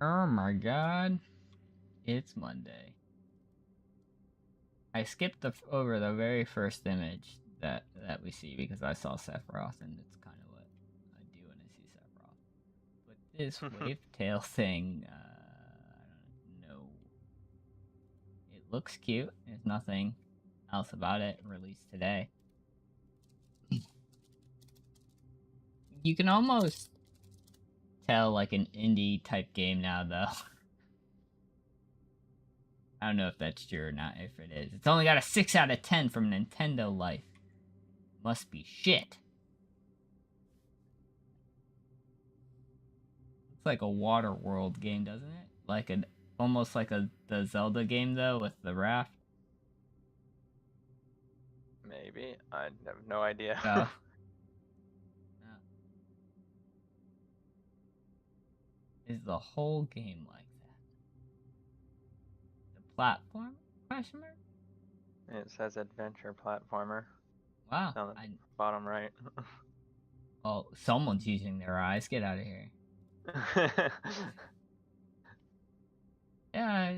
Oh my god. It's Monday. I skipped over the very first image that we see because I saw Sephiroth, and it's kind of what I do when I see Sephiroth. But this wave tail thing, I don't know. It looks cute. There's nothing else about it released today. You can almost tell like an indie type game now, though. I don't know if that's true or not. If it is, it's only got a 6 out of 10 from Nintendo Life. Must be shit. It's like a water world game, doesn't it? Like almost like the Zelda game though, with the raft. Maybe. I have no idea. No. Is the whole game like that? The platform? Question mark? It says adventure platformer. Wow. On the bottom right. Well, someone's using their eyes. Get out of here. Yeah,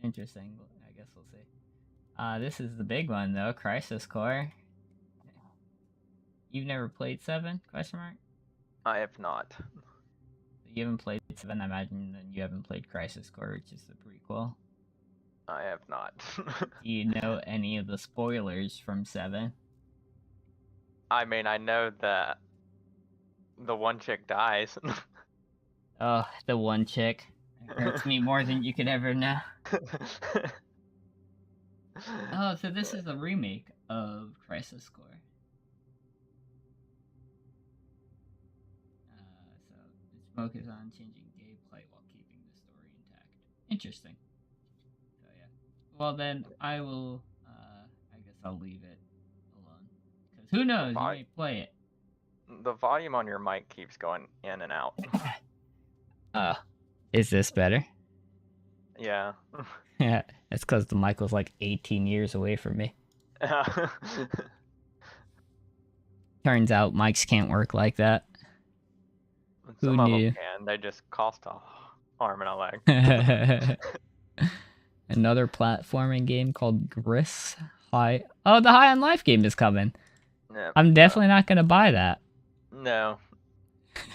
interesting. I guess we'll see. This is the big one though. Crisis Core. You've never played 7? Question mark. I have not. You haven't played 7. I imagine then you haven't played Crisis Core, which is the prequel. I have not. Do you know any of the spoilers from 7? I mean, I know that the one chick dies. Oh, the one chick. It hurts me more than you could ever know. Oh, so this is a remake of Crisis Core. So its focus on changing gameplay while keeping the story intact. Interesting. So yeah. Well then, I will. I guess I'll leave it alone. Because who knows? You may play it. The volume on your mic keeps going in and out. Is this better? Yeah. Yeah, it's because the mic was like 18 years away from me. Turns out mics can't work like that. Some Who of knew? them can. They just cost a arm and a leg. Another platforming game called Gris High. Oh, the High on Life game is coming. Yeah, I'm definitely not gonna buy that. No,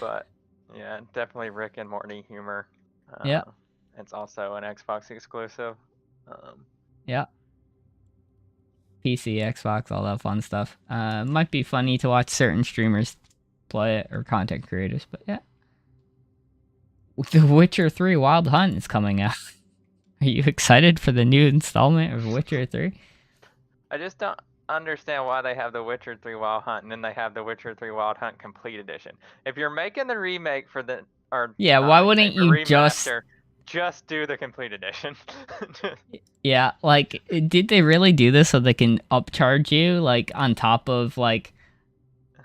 but yeah, definitely Rick and Morty humor. Yeah. It's also an Xbox exclusive. Yeah. PC, Xbox, all that fun stuff. Might be funny to watch certain streamers play it or content creators, but yeah. The Witcher 3 Wild Hunt is coming out. Are you excited for the new installment of Witcher 3? I just don't understand why they have the Witcher 3 Wild Hunt and then they have the Witcher 3 Wild Hunt Complete Edition. If you're making the remake for the yeah, why wouldn't you just do the Complete Edition? Yeah, like, did they really do this so they can upcharge you, like, on top of, like,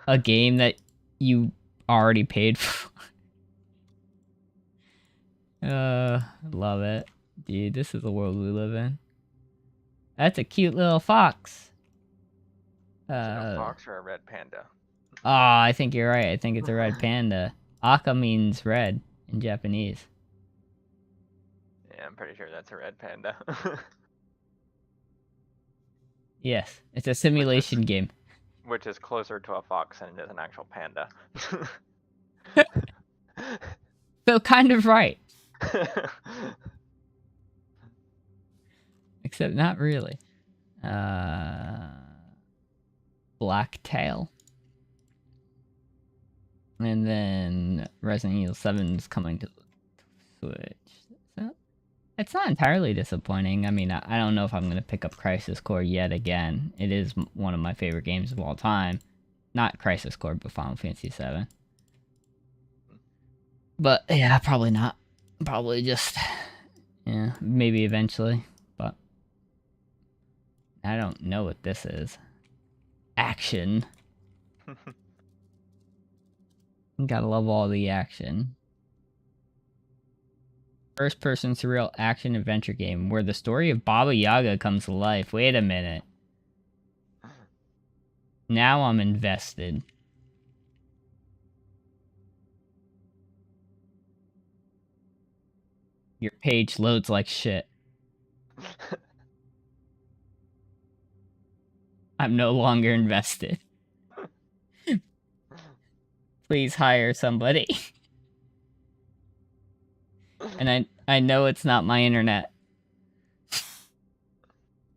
a game that you already paid for? Love it. Dude, this is the world we live in. That's a cute little fox. Is it a fox or a red panda? I think you're right. I think it's a red panda. Aka means red in Japanese. Yeah, I'm pretty sure that's a red panda. Yes, it's a simulation game. Which is closer to a fox than it is an actual panda. So kind of right. Except not really. Blacktail. And then Resident Evil 7 is coming to Switch. So it's not entirely disappointing. I mean, I don't know if I'm going to pick up Crisis Core yet again. It is one of my favorite games of all time. Not Crisis Core, but Final Fantasy 7. But yeah, probably not. Probably just, yeah, maybe eventually. But I don't know what this is. Action. Gotta love all the action. First-person surreal action adventure game where the story of Baba Yaga comes to life. Wait a minute. Now I'm invested. Your page loads like shit. I'm no longer invested. Please hire somebody. And I know it's not my internet.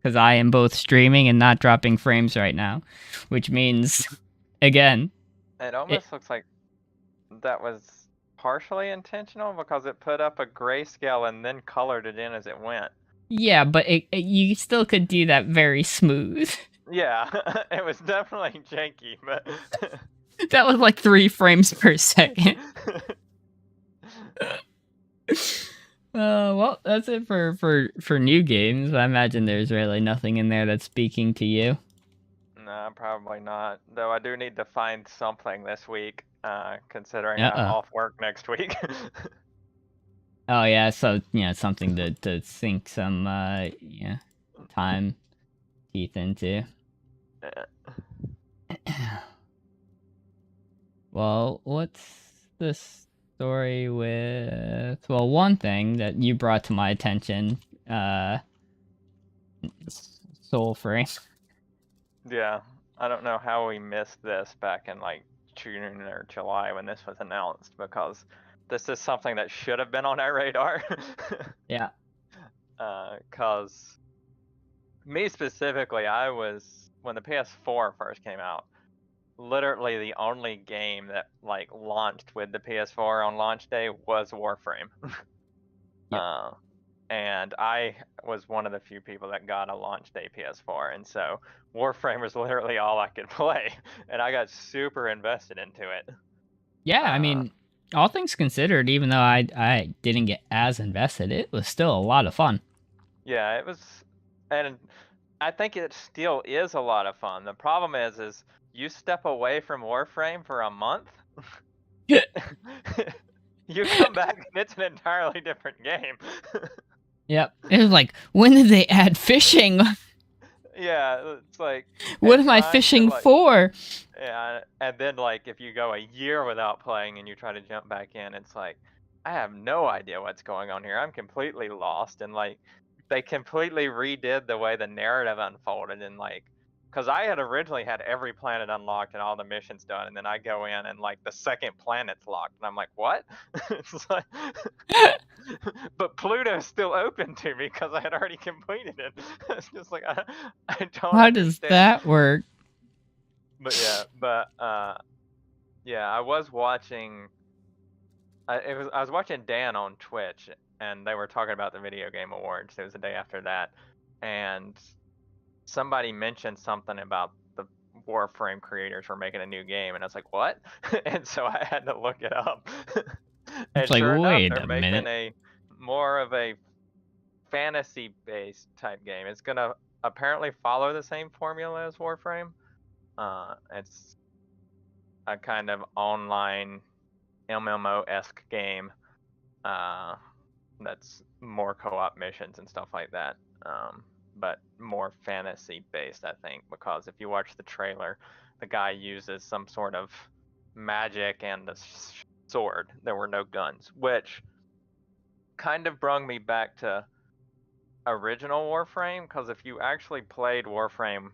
Because I am both streaming and not dropping frames right now. Which means, again... It almost looks like that was partially intentional because it put up a grayscale and then colored it in as it went. Yeah, but you still could do that very smooth. Yeah, it was definitely janky, but... That was like 3 frames per second. Well, that's it for new games. I imagine there's really nothing in there that's speaking to you. No, probably not. Though I do need to find something this week, considering I'm off work next week. Oh yeah, so something to sink some time teeth into. Well, what's the story with... Well, one thing that you brought to my attention, Soul Frame. Yeah, I don't know how we missed this back in like June or July when this was announced, because this is something that should have been on our radar. Yeah. Cause me specifically, I was, when the PS4 first came out, literally the only game that like launched with the PS4 on launch day was Warframe. Yep. And I was one of the few people that got a launch day PS4, and so Warframe was literally all I could play, and I got super invested into it. Yeah, I mean, all things considered, even though I didn't get as invested, it was still a lot of fun. Yeah, it was, and I think it still is a lot of fun. The problem is you step away from Warframe for a month, you come back and it's an entirely different game. Yep. It was like, when did they add fishing? Yeah, it's like... What am I fishing for? Yeah, and then like if you go a year without playing and you try to jump back in, it's like, I have no idea what's going on here. I'm completely lost, and like they completely redid the way the narrative unfolded, and like, because I had originally had every planet unlocked and all the missions done, and then I go in and like the second planet's locked, and I'm like, what? It's like, but Pluto's still open to me because I had already completed it. It's just like I don't. How does that work? But yeah, I was watching. I was watching Dan on Twitch, and they were talking about the Video Game Awards. It was the day after that, and somebody mentioned something about the Warframe creators were making a new game, and I was like, what? And so I had to look it up. And it's like, sure enough, wait they're a making minute. a more of a fantasy-based type game. It's gonna apparently follow the same formula as Warframe. It's a kind of online MMO-esque game that's more co-op missions and stuff like that, but more fantasy-based, I think, because if you watch the trailer, the guy uses some sort of magic and a sword. There were no guns, which kind of brung me back to original Warframe, because if you actually played Warframe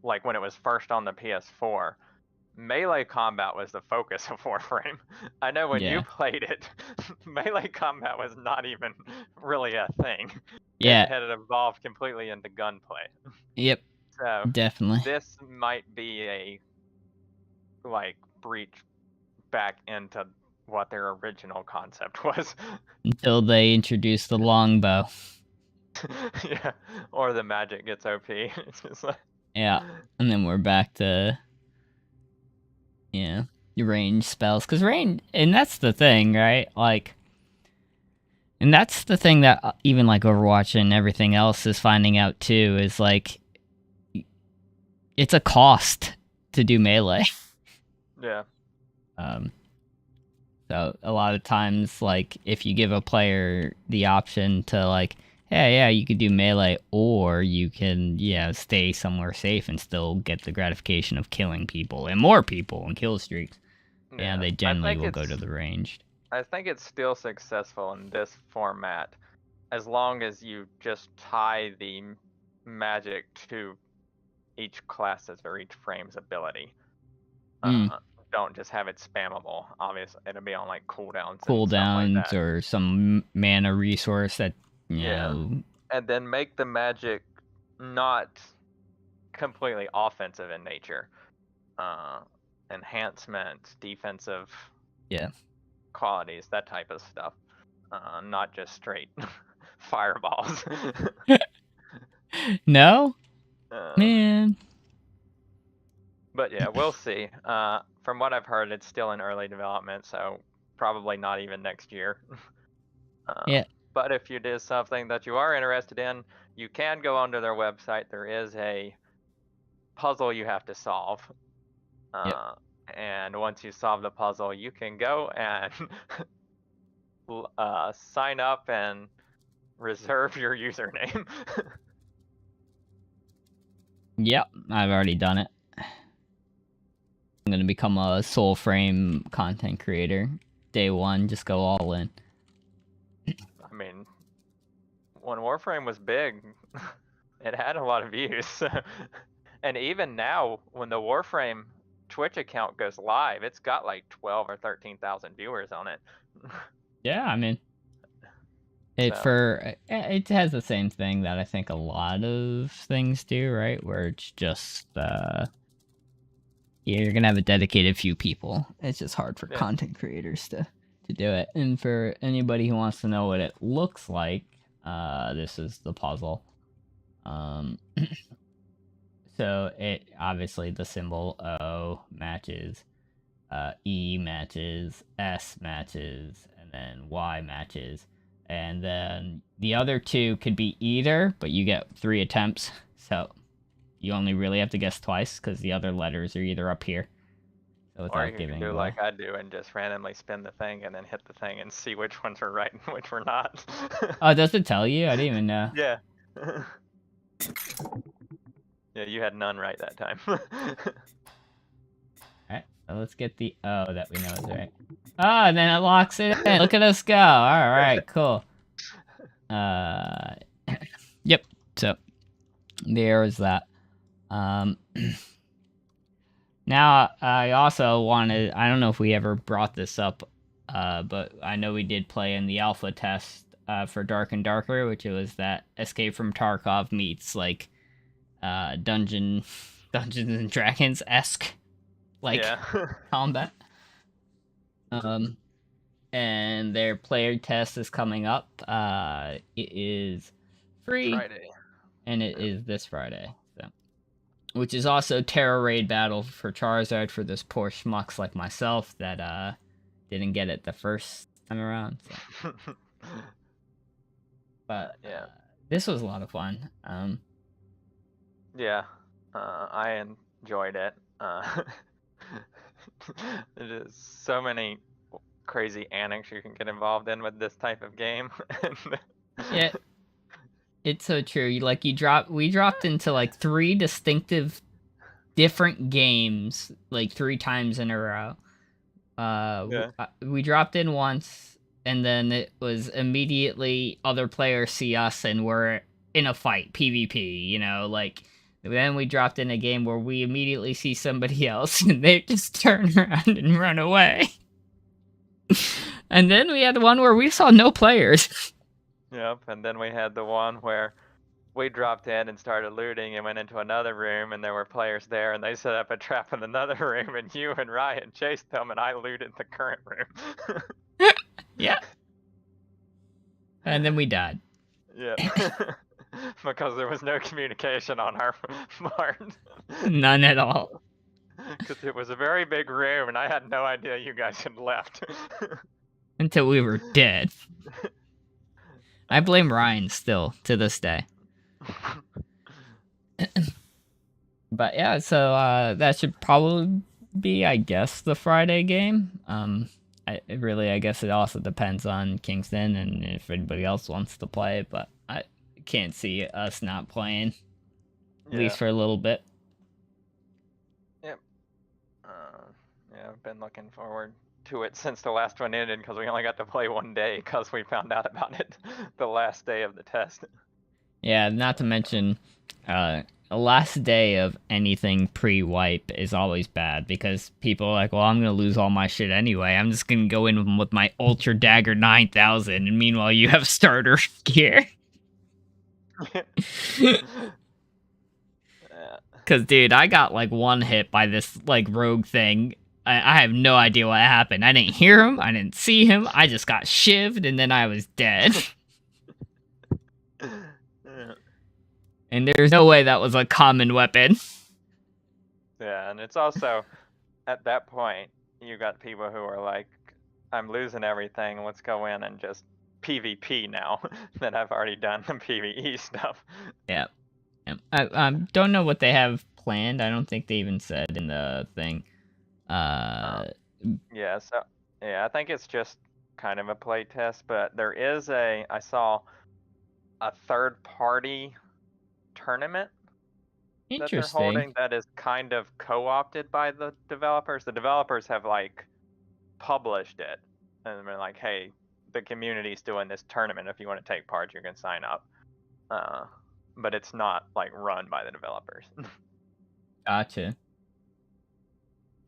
like when it was first on the PS4, melee combat was the focus of Warframe. I know when you played it, melee combat was not even really a thing. Yeah. It had evolved completely into gunplay. Yep. So definitely. This might be a like breach back into what their original concept was. Until they introduce the longbow. Yeah, or the magic gets OP. It's just like... Yeah, and then we're back to range spells, because range, and that's the thing, right? Like, and that's the thing that even like Overwatch and everything else is finding out too, is like, it's a cost to do melee. Yeah. So a lot of times, like, if you give a player the option to like, hey, yeah, you could do melee, or you can, stay somewhere safe and still get the gratification of killing people and more people and kill streaks. Yeah, they generally will go to the ranged. I think it's still successful in this format as long as you just tie the magic to each class's or each frame's ability. Don't just have it spammable. Obviously, it'll be on like cooldowns and stuff like Cooldowns that. or some mana resource that, you know. And then make the magic not completely offensive in nature. Enhancements, defensive qualities, that type of stuff. Not just straight fireballs. No? Man. But yeah, we'll see. From what I've heard, it's still in early development, so probably not even next year. Yeah. But if it is something that you are interested in, you can go onto their website. There is a puzzle you have to solve. And once you solve the puzzle, you can go and sign up and reserve your username. Yep, I've already done it. I'm gonna become a soul frame content creator. Day one, just go all in. I mean, when Warframe was big, it had a lot of views. And even now, when the Warframe Twitch account goes live, it's got like 12 or 13,000 viewers on it. Yeah, I mean, it has the same thing that I think a lot of things do, right? Where it's just you're gonna have a dedicated few people. It's just hard for content creators to do it. And for anybody who wants to know what it looks like, this is the puzzle. So it obviously the symbol O matches, E matches, S matches, and then Y matches. And then the other two could be either, but you get 3 attempts. So you only really have to guess twice because the other letters are either up here. So or you can do like I do and just randomly spin the thing and then hit the thing and see which ones are right and which were not. Oh, does it tell you? I didn't even know. Yeah. Yeah, you had none right that time. Alright, so let's get the O that we know is right. Oh, and then it locks it in. Look at us go. Alright, cool. Yep, so there is that. Now, I also wanted, I don't know if we ever brought this up, but I know we did play in the alpha test for Dark and Darker, which was that Escape from Tarkov meets, like, Dungeons and Dragons-esque, like, combat. And their player test is coming up. It is free. Friday. And it is this Friday. So, which is also Terror Raid Battle for Charizard for this poor schmucks like myself that didn't get it the first time around. So. But yeah, this was a lot of fun. Yeah, I enjoyed it. There's so many crazy antics you can get involved in with this type of game. Yeah, it's so true. We dropped into like 3 distinctive, different games like 3 times in a row. We dropped in once, and then it was immediately other players see us and we're in a fight, PvP. You know, like. Then we dropped in a game where we immediately see somebody else and they just turn around and run away. And then we had one where we saw no players. Yep, and then we had the one where we dropped in and started looting and went into another room and there were players there and they set up a trap in another room and you and Ryan chased them and I looted the current room. Yeah. And then we died. Yeah. Because there was no communication on our part. None at all. Because it was a very big room and I had no idea you guys had left. Until we were dead. I blame Ryan still, to this day. But yeah, so that should probably be, I guess, the Friday game. I guess it also depends on Kingston and if anybody else wants to play, but I can't see us not playing. At least for a little bit. Yep. Yeah, I've been looking forward to it since the last one ended because we only got to play one day because we found out about it the last day of the test. Yeah, not to mention, the last day of anything pre-wipe is always bad because people are like, well, I'm gonna lose all my shit anyway. I'm just gonna go in with my Ultra Dagger 9000, and meanwhile you have starter gear. Cause dude, I got like one hit by this like rogue thing. I have no idea what happened. I didn't hear him. I didn't see him. I just got shivved, and then I was dead. And there's no way that was a common weapon. Yeah, and it's also at that point you got people who are like, I'm losing everything. Let's go in and just PvP now that I've already done the PvE stuff. Yeah. I don't know what they have planned. I don't think they even said in the thing. Yeah, so yeah, I think it's just kind of a play test, but there is I saw a third party tournament that they're Interesting. holding that is kind of co-opted by the developers. The developers have like published it and been like, hey, the community's doing this tournament. If you want to take part, you can sign up. But it's not like run by the developers. Gotcha.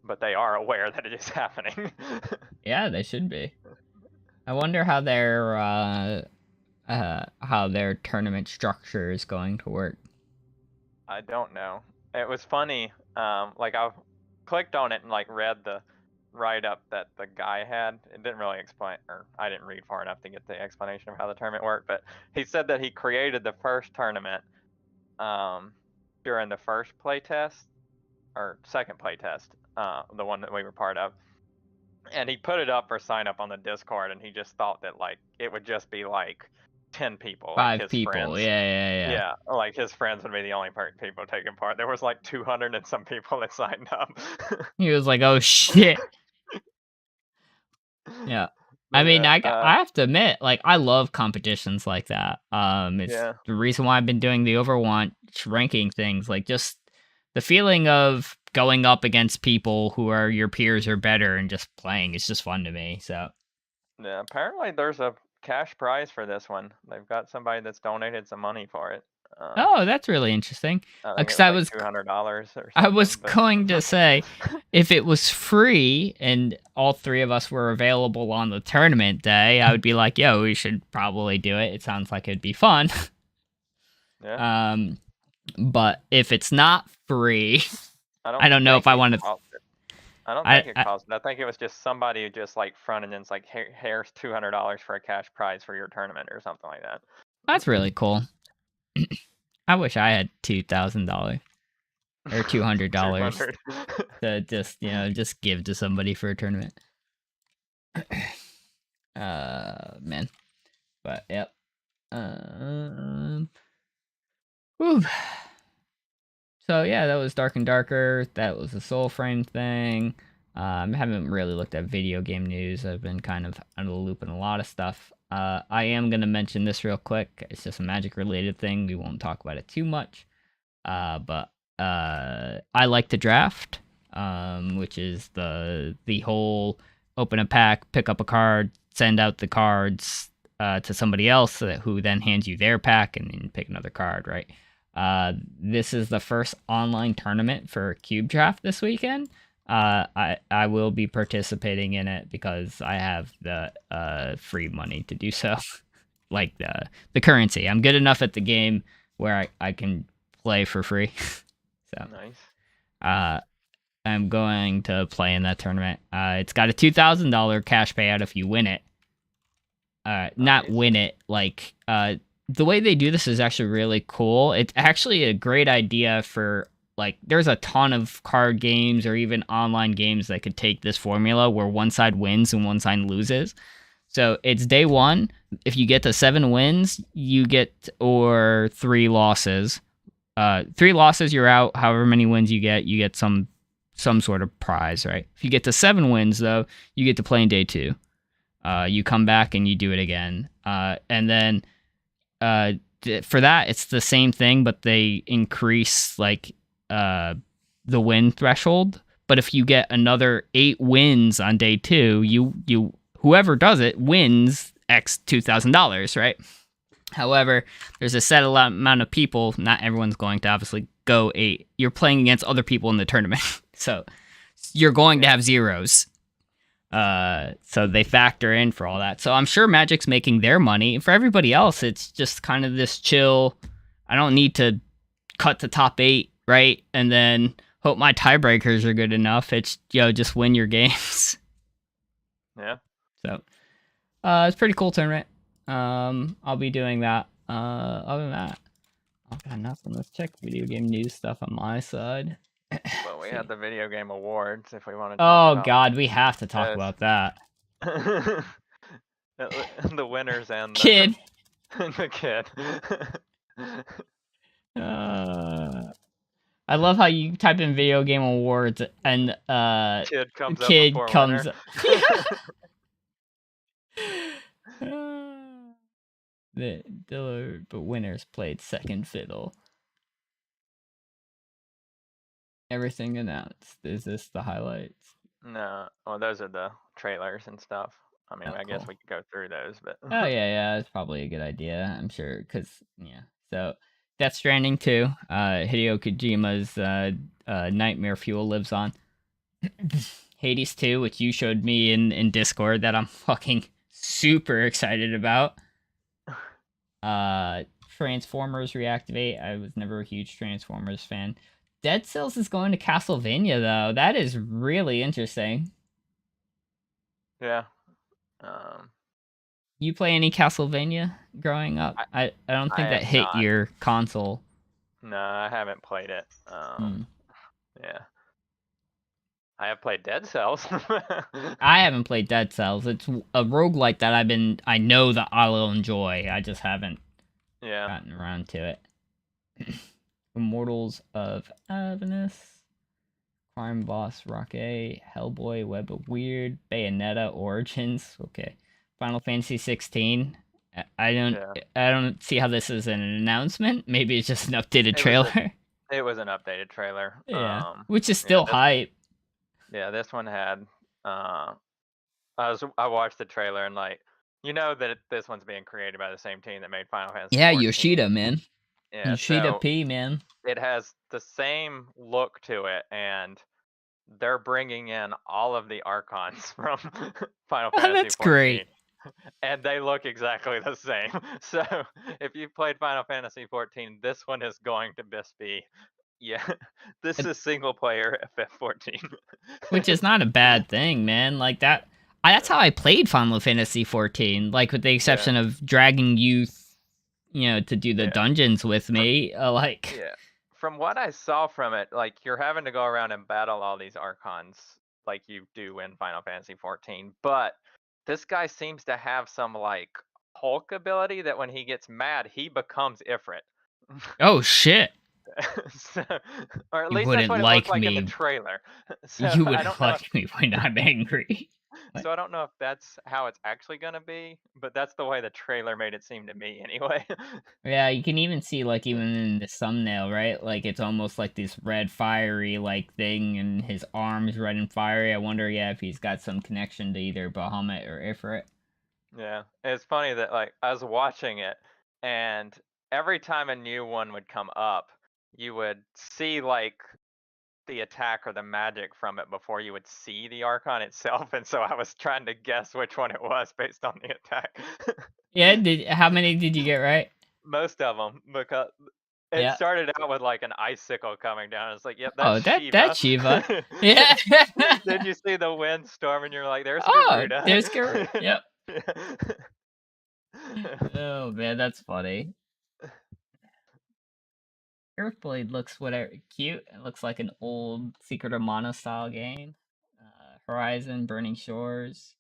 But they are aware that it is happening. Yeah, they should be. I wonder how their tournament structure is going to work. I don't know. It was funny. Like I clicked on it and like read the write-up that the guy had. It didn't really explain, or I didn't read far enough to get the explanation of how the tournament worked. But he said that he created the first tournament during the first playtest or second playtest, the one that we were part of. And he put it up for sign up on the Discord, and he just thought that like it would just be like 10 people, like 5 his people. friends. Yeah. Yeah, like his friends would be the only people taking part. There was like 200 and some people that signed up. He was like, "Oh shit." Yeah. I mean, Yeah, I have to admit, like, I love competitions like that. It's yeah, the reason why I've been doing the Overwatch ranking things. Like, just the feeling of going up against people who are your peers or better and just playing is just fun to me. So, yeah. Apparently, there's a cash prize for this one. They've got somebody that's donated some money for it. oh, that's really interesting. I think it Because was like $200 or I was something. But... going to say, if it was free and all 3 of us were available on the tournament day, I would be like, yo, we should probably do it. It sounds like it'd be fun. Yeah. But if it's not free, I don't know if I want to. I don't think it cost it. I think it was just somebody who just like fronted and it's like, here's $200 for a cash prize for your tournament or something like that. That's really cool. I wish I had $2,000 or $200 to just give to somebody for a tournament. Man, but yep. Whew. So yeah, that was Dark and Darker. That was the Soul Frame thing. I haven't really looked at video game news. I've been kind of out of the loop in a lot of stuff. I am going to mention this real quick. It's just a Magic related thing. We won't talk about it too much. But I like to draft, which is the whole open a pack, pick up a card, send out the cards to somebody else who then hands you their pack and then pick another card, right? This is the first online tournament for Cube Draft this weekend. I will be participating in it because I have the free money to do so. Like the currency. I'm good enough at the game where I can play for free. So nice. I'm going to play in that tournament. It's got a $2,000 cash payout if you win it. Not win it, like the way they do this is actually really cool. It's actually a great idea for, like, there's a ton of card games or even online games that could take this formula where one side wins and one side loses. So it's day one. If you get to 7 wins, you get, or 3 losses. 3 losses, you're out. However many wins you get some sort of prize, right? If you get to 7 wins, though, you get to play in day 2. You come back and you do it again. And then for that, it's the same thing, but they increase like the win threshold but if you get another 8 wins on day 2, you whoever does it wins X $2,000, right? However, there's a set amount of people. Not everyone's going to obviously go 8. You're playing against other people in the tournament, so you're going to have zeros. So they factor in for all that. So I'm sure Magic's making their money. For everybody else, it's just kind of this chill. I don't need to cut the top 8, right? And then hope my tiebreakers are good enough. It's just win your games. Yeah. So it's pretty cool tournament. I'll be doing that. Other than that, I've got nothing. Let's check video game news stuff on my side. Well, we had the video game awards. If we want to Oh talk about God, we have to talk this. about that. The winners and the Kid. the kid. I love how you type in video game awards and Kid comes kid up before comes. But winners played second fiddle. Everything announced. Is this the highlights? No, well, those are the trailers and stuff. I mean, I guess Cool. we could go through those, but Oh yeah, it's probably a good idea. I'm sure, cause yeah. So, Death Stranding 2, Hideo Kojima's Nightmare Fuel lives on. Hades 2, which you showed me in Discord, that I'm fucking super excited about. Transformers Reactivate. I was never a huge Transformers fan. Dead Cells is going to Castlevania though. That is really interesting. yeah. You play any Castlevania growing up? I don't think that hit your console. No, I haven't played it. Yeah. I have played Dead Cells. I haven't played Dead Cells. It's a roguelike that I know that I'll enjoy. I just haven't gotten around to it. Immortals of Avernus, Crime Boss Rocket, Hellboy, Web of Weird, Bayonetta Origins. Okay. Final Fantasy 16. I don't see how this is an announcement. Maybe it's just an updated trailer. It was an updated trailer. Yeah. Which is still hype. Yeah, this one had I watched the trailer and like that this one's being created by the same team that made Final Fantasy 14. Yeah, Yoshida, man. Yeah, Yoshida P, man. It has the same look to it, and they're bringing in all of the Archons from Final Fantasy 14. That's great. And they look exactly the same. So if you've played Final Fantasy 14, this one is going to just be, this is single player FF14. Which is not a bad thing, man. Like that. That's how I played Final Fantasy 14. Like with the exception of dragging youth, to do the dungeons with me. From what I saw from it, like you're having to go around and battle all these Archons like you do in Final Fantasy 14, but this guy seems to have some like Hulk ability that when he gets mad, he becomes Ifrit. Oh shit! So, or at least that's what it looked like in the trailer. So you wouldn't like me when I'm angry. So I don't know if that's how it's actually gonna be, but that's the way the trailer made it seem to me anyway. Yeah, you can even see like even in the thumbnail, right? Like it's almost like this red fiery like thing, and his arms red and fiery. I wonder, if he's got some connection to either Bahamut or Ifrit. Yeah, it's funny that like I was watching it, and every time a new one would come up, you would see like the attack or the magic from it before you would see the Archon itself, and so I was trying to guess which one it was based on the attack. Yeah, how many did you get right? Most of them, because it started out with like an icicle coming down. It's like, yep, that's Shiva. That's Shiva. Yeah. Did you see the windstorm and you're like, there's Garuda. There's Garuda. Yep. Oh man, that's funny. Earthblade looks cute. It looks like an old Secret of Mana style game. Horizon, Burning Shores.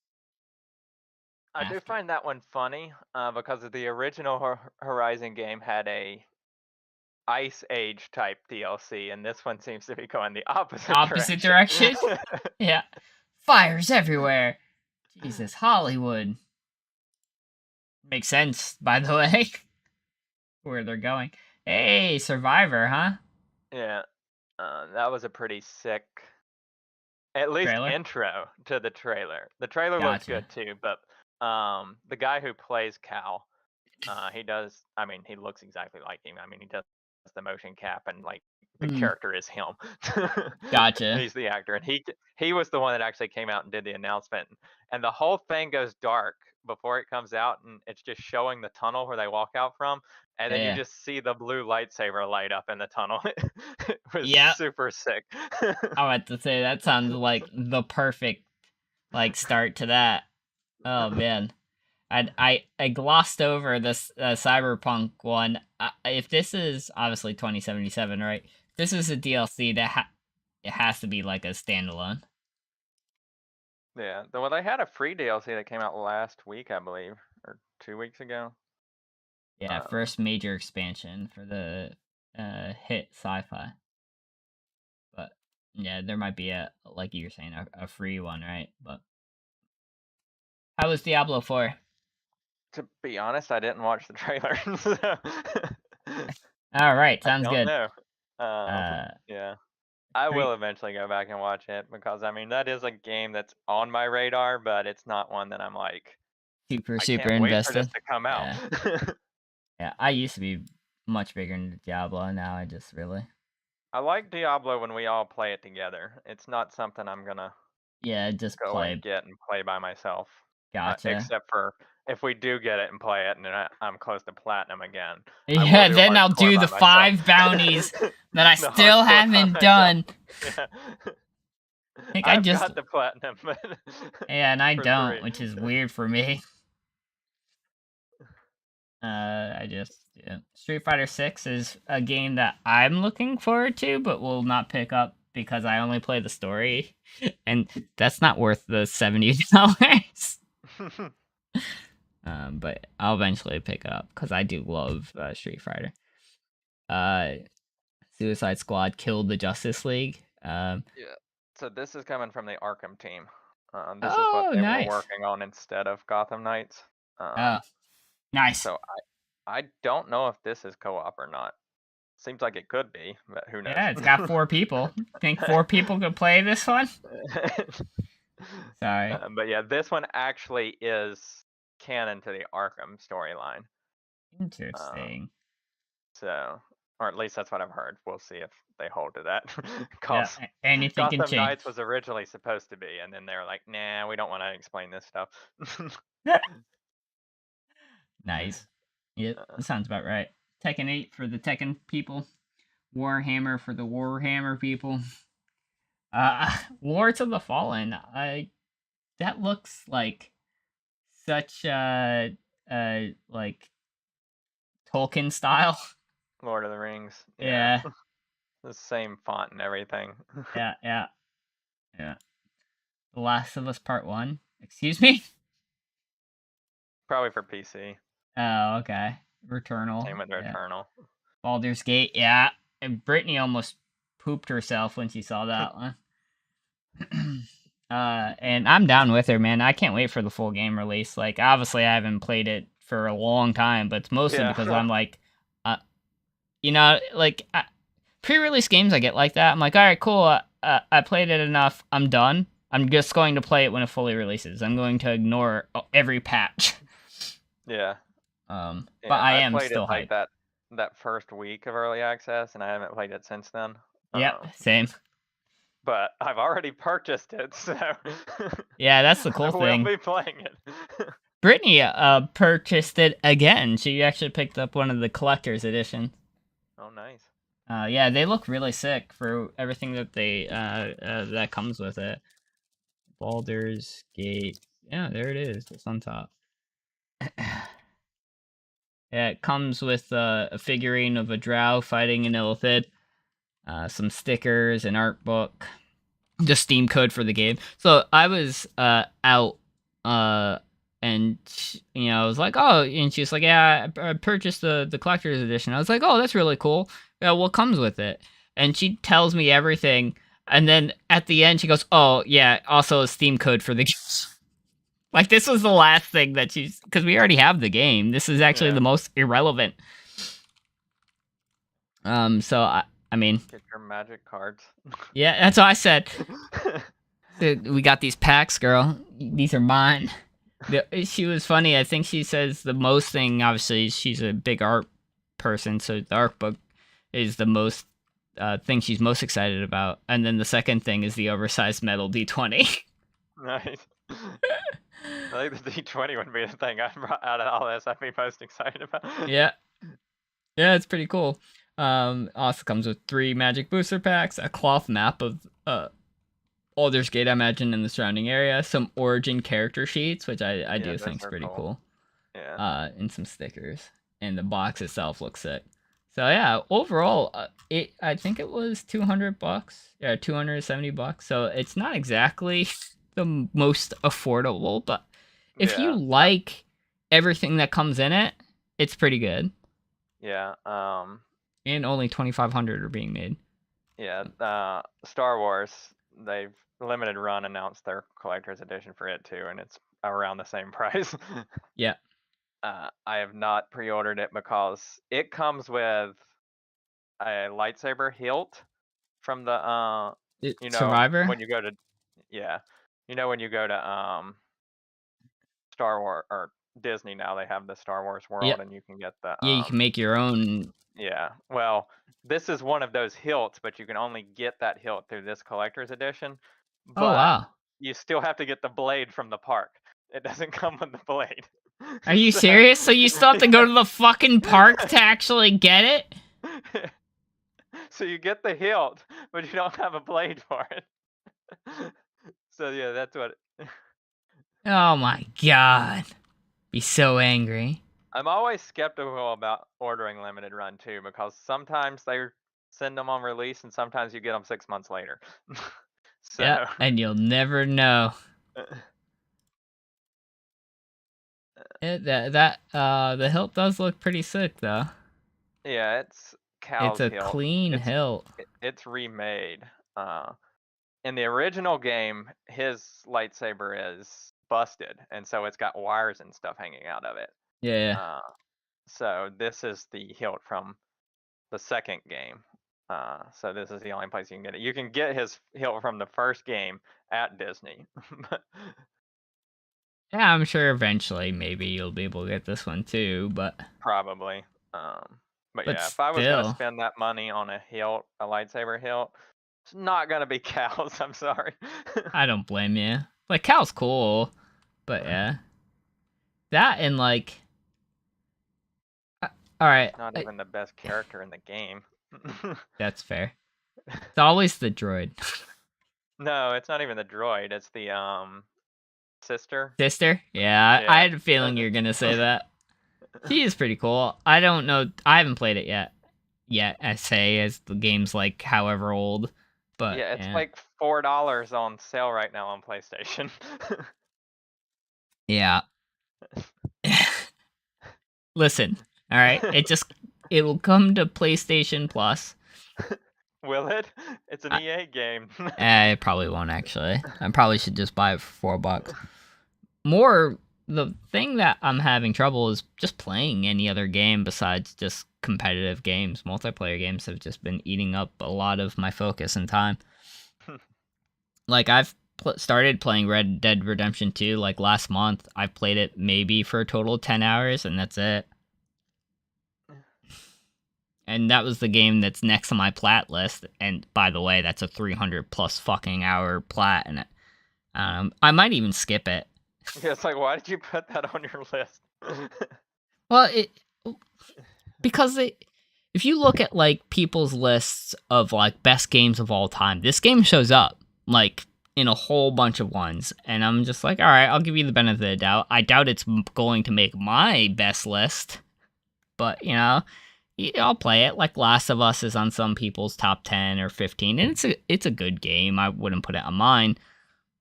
I do find that one funny because of the original Horizon game had a Ice Age type DLC, and this one seems to be going the opposite direction. Yeah. Fires everywhere. Jesus, Hollywood. Makes sense, by the way. Where they're going. Hey, Survivor, huh? Yeah. That was a pretty sick at least Trailer? intro to the trailer. The trailer looks Gotcha. good too, but the guy who plays Cal, he does. I mean, he looks exactly like him. I mean, he does the motion cap and like the Hmm. character is him. Gotcha. He's the actor, and he was the one that actually came out and did the announcement. And the whole thing goes dark before it comes out, and it's just showing the tunnel where they walk out from, and then you Yeah. just see the blue lightsaber light up in the tunnel. It was Yeah. super sick. I want to say that sounds like the perfect like start to that. Oh man. I glossed over this cyberpunk one. If this is obviously 2077, right? This is a DLC that it has to be like a standalone. Yeah, well, they had a free DLC that came out last week, I believe, or 2 weeks ago. Yeah, first major expansion for the hit sci-fi. But yeah, there might be a like you were saying a free one, right? But how was Diablo 4? To be honest, I didn't watch the trailer, so All right, I sounds don't good. know. Yeah, I will Great. eventually go back and watch it because I mean that is a game that's on my radar, but it's not one that I'm like, Super I super can't wait for this invested. to come out. Yeah. Yeah, I used to be much bigger into Diablo, now I just really. I like Diablo when we all play it together. It's not something I'm gonna Yeah, just go and play. get and play by myself. Gotcha. Except for if we do get it and play it, and then I'm close to platinum again, I will Yeah, do then I'll hardcore do by the myself. 5 bounties that I The still hardcore by haven't myself. done. Yeah. I think I I've just got the platinum, but yeah, and I for don't, three. which is weird for me. I just yeah. Street Fighter 6 is a game that I'm looking forward to, but will not pick up because I only play the story, and that's not worth the $70. But I'll eventually pick it up because I do love Street Fighter. Uh, Suicide Squad killed the Justice League. Yeah. So this is coming from the Arkham team. This is what Oh, they were nice. working on instead of Gotham Knights. Oh, nice. So I don't know if this is co-op or not. Seems like it could be, but who knows? Yeah, it's got 4 people. Think 4 people could play this one? Sorry. But yeah, this one actually is canon to the Arkham storyline. Interesting. So, or at least that's what I've heard. We'll see if they hold to that. Yeah, Cause anything can Gotham change. Knights was originally supposed to be, and then they're like, nah, we don't want to explain this stuff. Nice. Yep, Uh, that sounds about right. Tekken 8 for the Tekken people. Warhammer for the Warhammer people. Lords of the Fallen. That looks like such like Tolkien style. Lord of the Rings. Yeah. Yeah. The same font and everything. Yeah, yeah. Yeah. The Last of Us Part 1. Excuse me? Probably for PC. Oh, okay. Returnal. Same with Yeah. Returnal. Baldur's Gate. Yeah. And Brittany almost pooped herself when she saw that one. And I'm down with her, man. I can't wait for the full game release. Like, obviously, I haven't played it for a long time, but it's mostly Yeah. because I'm like, like pre-release games, I get like that. I'm like, all right, cool. I played it enough. I'm done. I'm just going to play it when it fully releases. I'm going to ignore every patch. Yeah. But Yeah, I am played it still like hyped. that first week of early access, and I haven't played it since then. Yep, same. But I've already purchased it, so Yeah, that's the cool I thing. will be playing it. Brittany purchased it again. She actually picked up one of the collector's editions. Oh, nice. Yeah, they look really sick for everything that they that comes with it. Baldur's Gate. Yeah, there it is. It's on top. Yeah, it comes with a figurine of a drow fighting an illithid, some stickers, an art book, the Steam code for the game. So I was out, and I was like, oh, and she's like, yeah, I purchased the collector's edition. I was like, oh, that's really cool. Yeah, what comes with it? And she tells me everything, and then at the end she goes, oh yeah, also a Steam code for the game. Like, this was the last thing that she's, because we already have the game. This is actually the most irrelevant. So I mean, Get your magic cards. yeah, that's what I said. We got these packs, girl. These are mine. She was funny. I think she says the most thing. Obviously, she's a big art person, so the art book is the most thing she's most excited about. And then the second thing is the oversized metal D20. Nice. I think the D20 would be the thing I brought out of all this I'd be most excited about. Yeah, it's pretty cool. Also comes with 3 magic booster packs, a cloth map of Baldur's Gate, I imagine, in the surrounding area, some origin character sheets, which I do think is pretty cool. Yeah. And some stickers, and the box itself looks sick. So yeah, overall, I think it was $200. Yeah, $270. So it's not exactly the most affordable, but if you like everything that comes in it, it's pretty good. Yeah. And only 2,500 are being made. Yeah. Star Wars, they've limited run announced their collector's edition for it too, and it's around the same price. Yeah. I have not pre-ordered it because it comes with a lightsaber hilt from the Survivor? when you go to when you go to Star Wars or Disney now, they have the Star Wars world, and you can get the you can make your own. Yeah, well, this is one of those hilts, but you can only get that hilt through this collector's edition. But Oh wow! you still have to get the blade from the park. It doesn't come with the blade. Are you serious? So you still have to go to the fucking park to actually get it? So you get the hilt, but you don't have a blade for it. So yeah, that's what. Oh my god. Be so angry. I'm always skeptical about ordering limited run too, because sometimes they send them on release and sometimes you get them 6 months later. So yeah, and you'll never know. The hilt does look pretty sick though. Yeah, it's Cal's hilt. It's a clean hilt. It's remade. In the original game, his lightsaber is busted, and so it's got wires and stuff hanging out of it. Yeah. So this is the hilt from the second game. So this is the only place you can get it. You can get his hilt from the first game at Disney. Yeah, I'm sure eventually maybe you'll be able to get this one too, but probably. But yeah, still. if I was gonna spend that money on a hilt, a lightsaber hilt, it's not gonna be Cal's. I'm sorry. I don't blame you. Like Cal's cool, but yeah, that and like, all right. Not even the best character in the game. That's fair. It's always the droid. No, it's not even the droid. It's the sister. Sister? Yeah, I had a feeling you're gonna say that. She is pretty cool. I don't know. I haven't played it yet. As the game's like however old. But yeah, it's like $4 on sale right now on PlayStation. Yeah. Listen, all right. It will come to PlayStation Plus. Will it? It's an EA game. It probably won't actually. I probably should just buy it for $4. The thing that I'm having trouble is just playing any other game besides just competitive games. Multiplayer games have just been eating up a lot of my focus and time. Like I've started playing Red Dead Redemption 2 like last month. I've played it maybe for a total of 10 hours and that's it. And that was the game that's next to my plat list. And by the way, that's a 300 plus fucking hour plat. And I might even skip it. Yeah, it's like, why did you put that on your list? Well, because if you look at like people's lists of like best games of all time, this game shows up like in a whole bunch of ones. And I'm just like, all right, I'll give you the benefit of the doubt. I doubt it's going to make my best list. But, I'll play it. Like Last of Us is on some people's top 10 or 15, and it's a good game. I wouldn't put it on mine,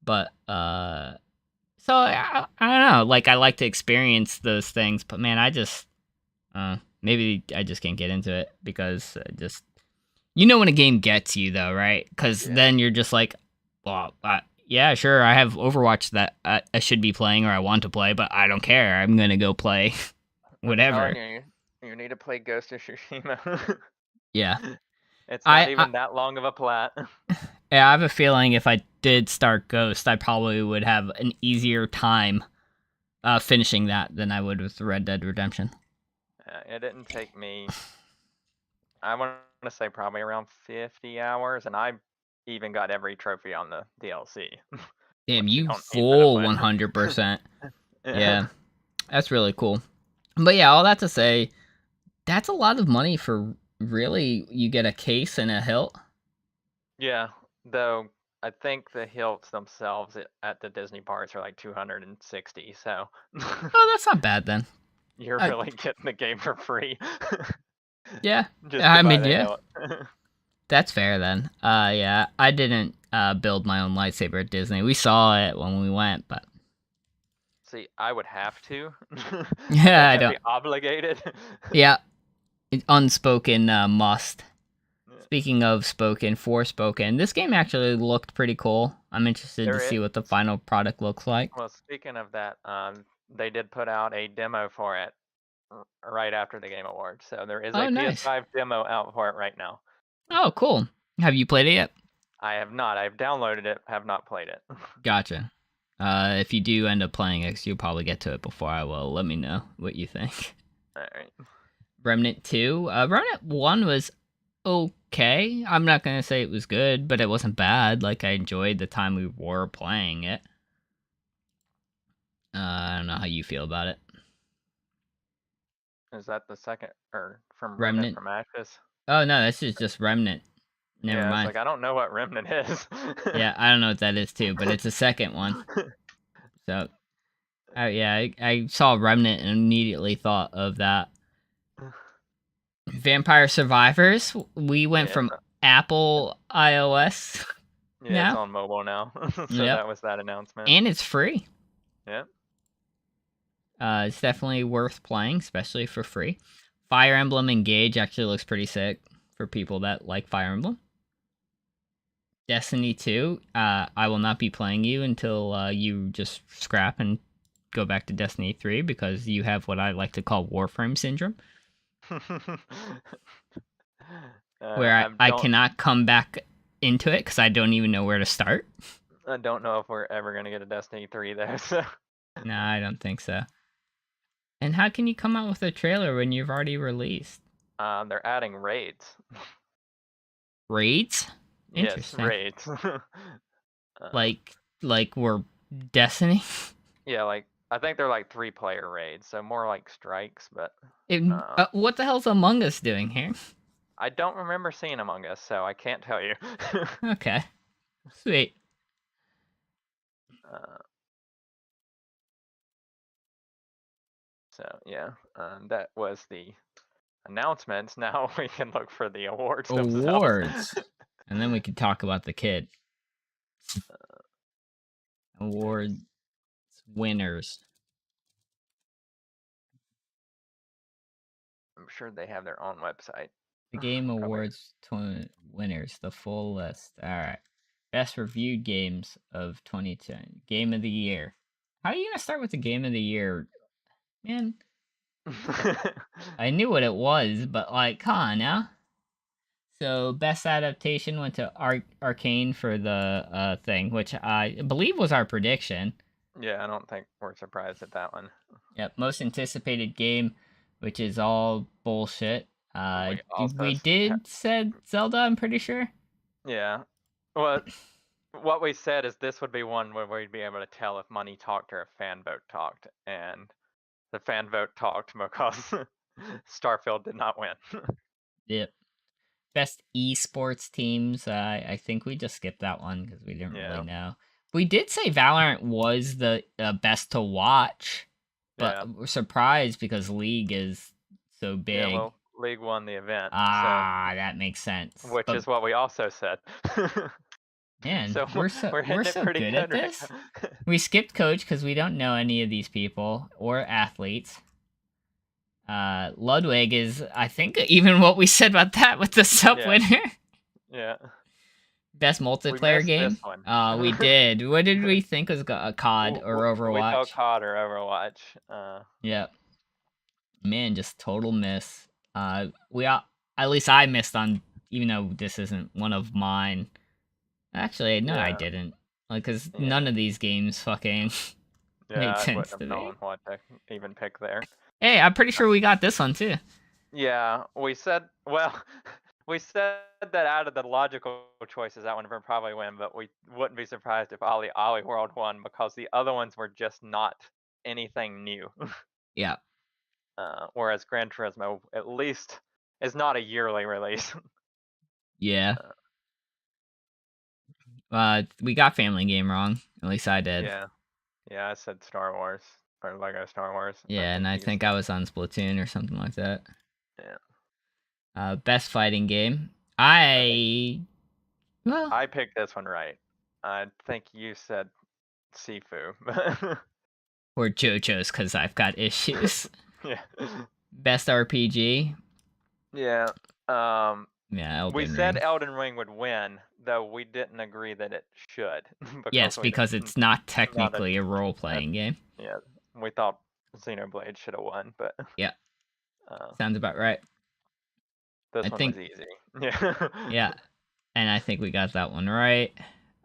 but so I don't know. Like I like to experience those things, but man, I just maybe I just can't get into it because when a game gets you though, right? Because then you're just like, well, yeah, sure, I have Overwatch that I should be playing or I want to play, but I don't care. I'm gonna go play whatever. You need to play Ghost of Tsushima. Yeah. It's not even that long of a plat. Yeah, I have a feeling if I did start Ghost, I probably would have an easier time finishing that than I would with Red Dead Redemption. It didn't take me, I want to say probably around 50 hours, and I even got every trophy on the DLC, Damn, which you you don't need for the full win. 100%. Yeah. Yeah, that's really cool. But yeah, all that to say, that's a lot of money for really. You get a case and a hilt. Yeah, though I think the hilts themselves at the Disney parks are like 260, so Oh, that's not bad then. you're I, really getting the game for free yeah, just to I buy mean, the yeah, hilt. that's fair then. Yeah, I didn't build my own lightsaber at Disney. We saw it when we went, but See, I would have to. yeah, Like I I'd don't. be obligated. Yeah, unspoken must. Yeah. Speaking of spoken, forspoken, this game actually looked pretty cool. I'm interested to There see is, what the final product looks like. well, speaking of that, they did put out a demo for it right after the Game Awards. So there is a Oh, nice. PS5 demo out for it right now. Oh, cool. Have you played it yet? I have not. I've downloaded it, have not played it. Gotcha. If you do end up playing it, you'll probably get to it before I will. Let me know what you think. All right. Remnant 2. Remnant 1 was okay. I'm not going to say it was good, but it wasn't bad. Like, I enjoyed the time we were playing it. I don't know how you feel about it. Is that the second, or from Remnant Remnant. from Ashes? Oh, no, this is just Remnant. Never Yeah, it's mind. like I don't know what Remnant is. Yeah, I don't know what that is too, but it's a second one. So, yeah, I saw Remnant and immediately thought of that. Vampire Survivors. We went Yeah, from Apple iOS yeah, it's now. on mobile now. So Yep, that was that announcement. and it's free. Yeah. It's definitely worth playing, especially for free. Fire Emblem Engage actually looks pretty sick for people that like Fire Emblem. Destiny 2, I will not be playing you until you just scrap and go back to Destiny 3 because you have what I like to call Warframe syndrome, where I I don't cannot come back into it because I don't even know where to start. I don't know if we're ever gonna get a Destiny 3 there. So No, I don't think so. And how can you come out with a trailer when you've already released? they're adding raids. Raids? Yes, Interesting. raids. Like we're Destiny? Yeah, like I think they're like 3-player raids, so more like strikes, but What the hell's Among Us doing here? I don't remember seeing Among Us, so I can't tell you. Okay. Sweet. So yeah, that was the announcements. Now we can look for the awards themselves. Awards. And then we can talk about the kid. Awards winners. I'm sure they have their own website. The Game Probably. Awards winners. The full list. Alright. Best reviewed games of 2010. Game of the Year. How are you gonna start with the Game of the Year? Man, I knew what it was, but like, come on now. So, best adaptation went to Arcane for the thing, which I believe was our prediction. Yeah, I don't think we're surprised at that one. Yep, most anticipated game, which is all bullshit. We did said Zelda, I'm pretty sure. Yeah. Well, what we said is this would be one where we'd be able to tell if money talked or if fan vote talked, and the fan vote talked because Starfield did not win. Yep. Best esports teams. I think we just skipped that one because we didn't really know. We did say Valorant was the best to watch, but we're surprised because League is so big. Yeah, well, League won the event. Ah, so, that makes sense. Which is what we also said. Man, so we're so good at this. Right? We skipped coach because we don't know any of these people or athletes. Ludwig is, I think, even what we said about that with the sub winner. Yeah. Best multiplayer game? We did. What did we think was COD or Overwatch? We thought COD or Overwatch. Yeah. Man, just total miss. At least I missed on, even though this isn't one of mine. Actually, no, I Yeah, didn't. Like, cause yeah, none of these games fucking yeah. made I sense wouldn't to have me. known what to even pick there. Hey, I'm pretty sure we got this one too. Yeah, we said, well, we said that out of the logical choices, that one would probably win, but we wouldn't be surprised if Ollie World won because the other ones were just not anything new. Yeah. Whereas Gran Turismo at least is not a yearly release. Yeah. Uh, We got Family Game wrong. At least I did. yeah, yeah, I said Star Wars or Lego Star Wars. I Yeah, and think I you think I said, was on Splatoon or something like that. yeah. Best fighting game. I think Well, I picked this one right. I think you said Sifu. or JoJo's because I've got issues. Yeah. Best RPG. Yeah. Um, Yeah, we Elden said Ring. Elden Ring would win, though we didn't agree that it should because Yes, we because don't, it's not not a, technically a role playing game. yeah, we thought Xenoblade should have won, but Yeah, uh, sounds about right. I this one was think, easy. Yeah. yeah, and I think we got that one right.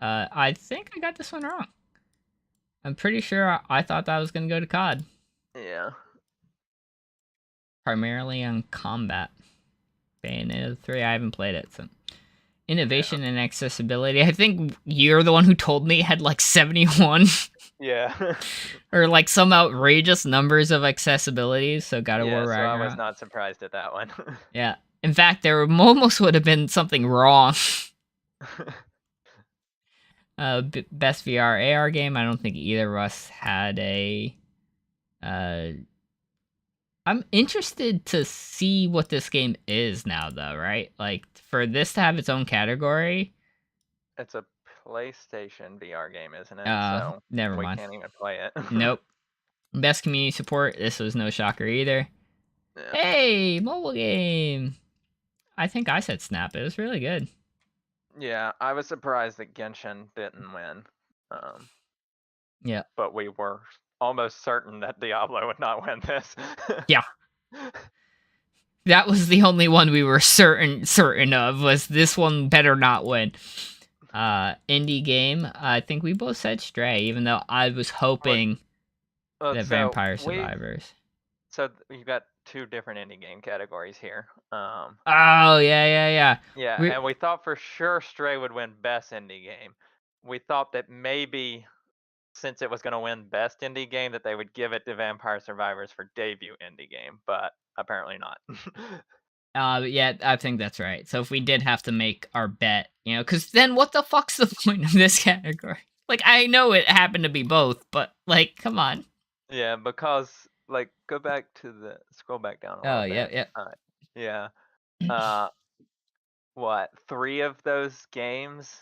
I think I got this one wrong. I'm pretty sure I thought that was going to go to COD, Yeah. primarily on combat. Bayonetta 3, I haven't played it, so. Yeah. Innovation and accessibility. I think you're the one who told me it had like 71 Yeah. or like some outrageous numbers of accessibilities. So God of War Yeah, so I was Ragnarok. not surprised at that one. Yeah. In fact, there almost would have been something wrong. Best VR AR game. I don't think either of us had a. Uh, I'm interested to see what this game is now, though. Right? Like for this to have its own category. It's a PlayStation VR game, isn't it? So Never we mind. can't even play it. Nope. Best community support. This was no shocker either. Yeah. Hey, mobile game. I think I said Snap. It was really good. Yeah, I was surprised that Genshin didn't win. Um, Yeah. but we were almost certain that Diablo would not win this. Yeah. That was the only one we were certain of was this one better not win. Indie game. I think we both said Stray, even though I was hoping that So Vampire Survivors. you got two different indie game categories here. Oh yeah. Yeah, We and we thought for sure Stray would win best indie game. We thought that maybe since it was going to win best indie game that they would give it to Vampire Survivors for debut indie game, but apparently not. Yeah, I think that's right. So if we did have to make our bet, because then what the fuck's the point of this category? Like, I know it happened to be both, but like, come on. Yeah, because like scroll back down a Oh little yeah, bit. yeah. Yeah. Uh, what? 3 of those games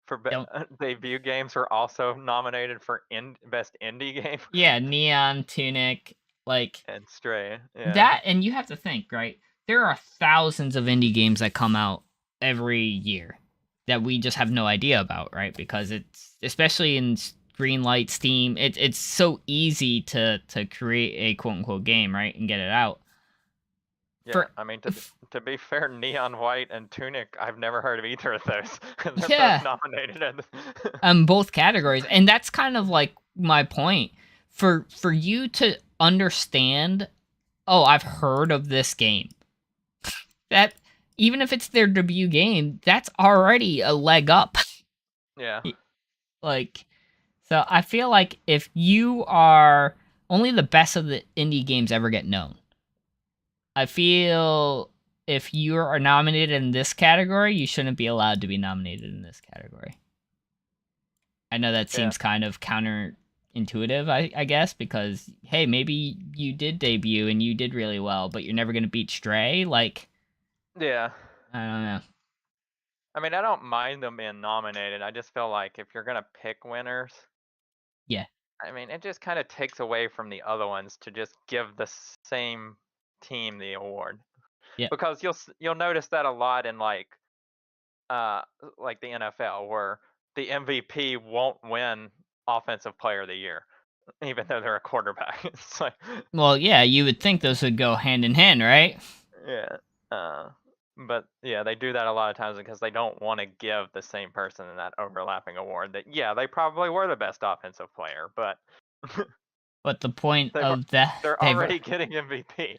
for Don't. debut games were also nominated for best indie game Yeah, Neon Tunic, like and Stray. Yeah. that, and you have to think, right? There are thousands of indie games that come out every year that we just have no idea about, right? Because it's especially in Greenlight, Steam, it's so easy to create a quote unquote game, right, and get it out. Yeah, I mean to be fair, Neon White and Tunic, I've never heard of either of those. They're Yeah, both nominated. both categories, and that's kind of like my point for you to understand. Oh, I've heard of this game. That even if it's their debut game, that's already a leg up. Yeah. Like, so I feel like if you are only the best of the indie games ever get known. I feel if you are nominated in this category, you shouldn't be allowed to be nominated in this category. I know that Yeah. seems kind of counterintuitive, I guess, because hey, maybe you did debut and you did really well, but you're never gonna beat Stray. Like, Yeah. I don't know. I mean, I don't mind them being nominated. I just feel like if you're gonna pick winners, Yeah, I mean, it just kind of takes away from the other ones to just give the same team the award. yeah. Because you'll notice that a lot in like the NFL where the MVP won't win offensive player of the year even though they're a quarterback. It's like Well, yeah, you would think those would go hand in hand, right? yeah. Uh But yeah, they do that a lot of times because they don't want to give the same person that overlapping award. That yeah, they probably were the best offensive player, but But the point they've of that, they're they've, already getting MVP.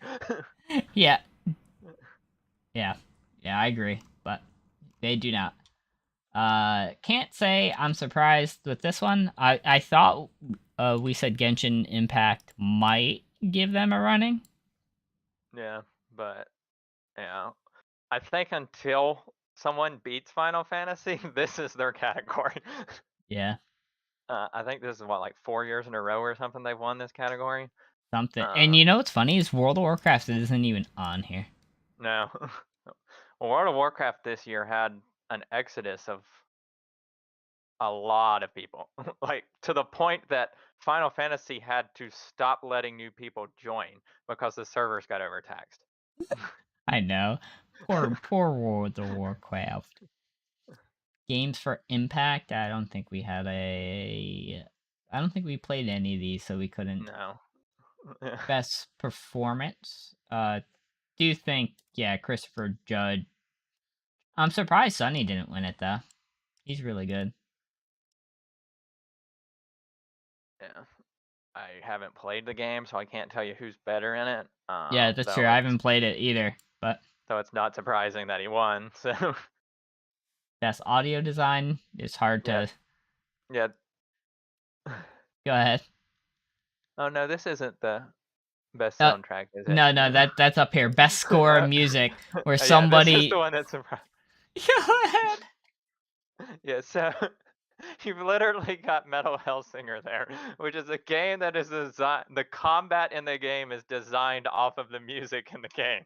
yeah, yeah, yeah, I agree, but they do not. Can't say I'm surprised with this one. I thought we said Genshin Impact might give them a running. Yeah, but yeah, I think until someone beats Final Fantasy, this is their category. Yeah, I think this is what, like 4 years in a row or something they've won this category. something. And you know what's funny is World of Warcraft isn't even on here. No. Well, World of Warcraft this year had an exodus of a lot of people. Like to the point that Final Fantasy had to stop letting new people join because the servers got overtaxed. I know. Poor World of Warcraft. Games for Impact. I don't think we had a. I don't think we played any of these, so we couldn't. No. Best performance. Do you think? Yeah, Christopher Judd. I'm surprised Sonny didn't win it though. He's really good. Yeah. I haven't played the game, so I can't tell you who's better in it. Yeah, that's true. I haven't played it either, but So it's not surprising that he won. So best audio design is hard yeah, to. yeah. Go ahead. Oh no, this isn't the best Uh, soundtrack, is it? no, no, that's up here. Best score of music, where Yeah, this is the somebody. one that's surprising. Go ahead. Yeah, so you've literally got Metal Hellsinger there, which is a game that is designed. The combat in the game is designed off of the music in the game,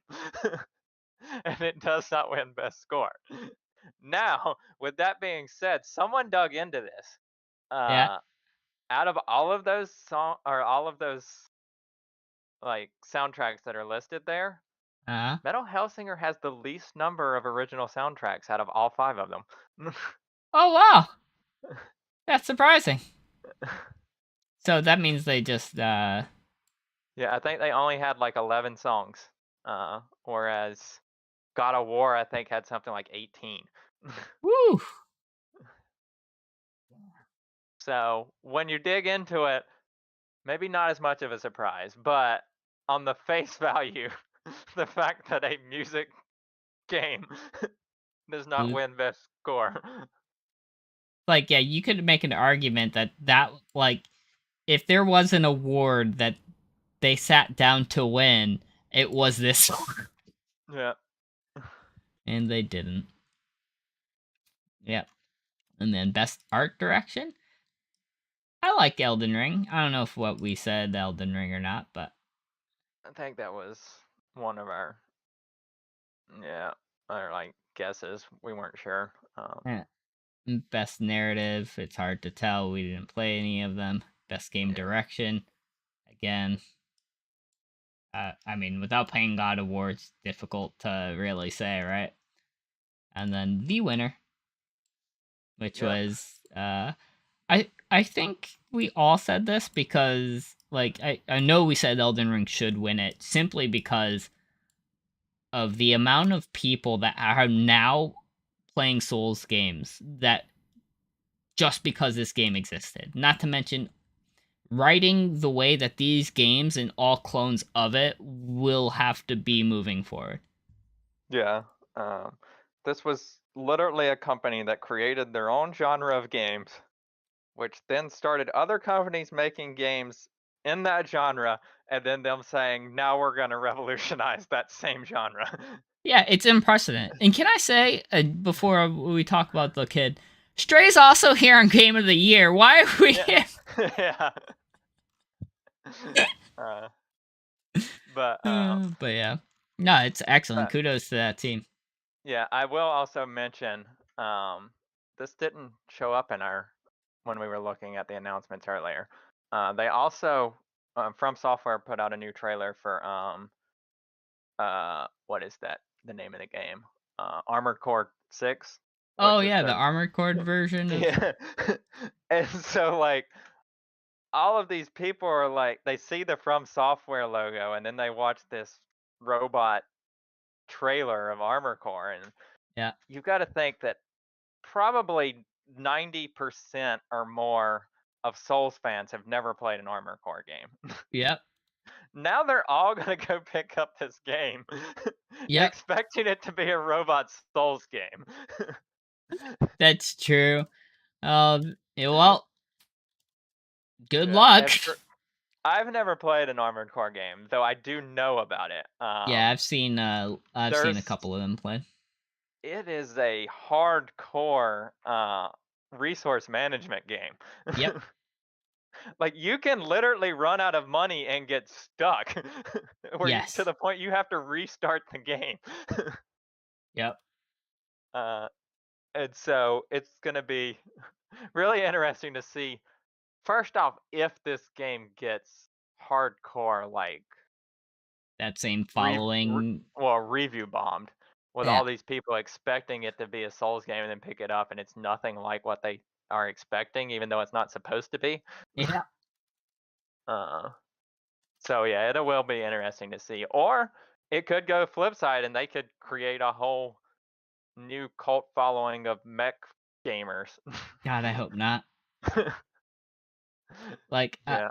and it does not win best score. Now, with that being said, someone dug into this. Yeah. Out of all of those all of those like soundtracks that are listed there, Uh. Metal Hellsinger has the least number of original soundtracks out of all 5 of them. Oh wow, that's surprising. So that means they just. Yeah, I think they only had like 11 songs. Whereas God of War, I think, had something like 18. Woo. So when you dig into it, maybe not as much of a surprise, but on the face value, the fact that a music game does not win best score. Like, yeah, you could make an argument that like, if there was an award that they sat down to win, it was this one. Yeah. And they didn't. Yep. And then best art direction. I like Elden Ring. I don't know if what we said Elden Ring or not, but I think that was one of our, yeah, our like guesses. We weren't sure. eh. Best narrative. It's hard to tell. We didn't play any of them. Best game Yeah. direction. Again, I mean, without playing God of War, it's difficult to really say, right? And then the winner, which Yeah. was I think we all said this because like I know we said Elden Ring should win it simply because of the amount of people that are now playing Souls games that just because this game existed. Not to mention writing the way that these games and all clones of it will have to be moving forward. Yeah. This was literally a company that created their own genre of games, which then started other companies making games in that genre, and then them saying, now we're going to revolutionize that same genre. Yeah, it's unprecedented. And can I say, before we talk about the kid, Stray's also here on Game of the Year. Why are we Yeah. Yeah. But but yeah. No, it's excellent. uh, Kudos to that team. yeah, I will also mention this didn't show up in our when we were looking at the announcements earlier. They also From Software put out a new trailer for what is that? The name of the game? Armored Core 6, Oh which is yeah, the the Armored Core version of. yeah. And so like all of these people are like they see the From Software logo and then they watch this robot trailer of Armored Core, and Yeah. you've got to think that probably 90% or more of Souls fans have never played an Armored Core game. Yep. Now they're all gonna go pick up this game, Yep. expecting it to be a robot Souls game. That's true. Yeah, well, good Yeah, luck. and I've never played an Armored Core game, though I do know about it. Yeah, I've seen a There's couple of them play. it is a hardcore resource management game. Yep. Like you can literally run out of money and get stuck, to Yes. the point you have to restart the game. Yep. uh, and so it's gonna be really interesting to see. First off, if this game gets hardcore, like That same re, following. review bombed, with Yeah. all these people expecting it to be a Souls game and then pick it up and it's nothing like what they are expecting, even though it's not supposed to be. Yeah. Uh, so yeah, it will be interesting to see. Or it could go flip side and they could create a whole new cult following of mech gamers. God, I hope not. Like, Yeah,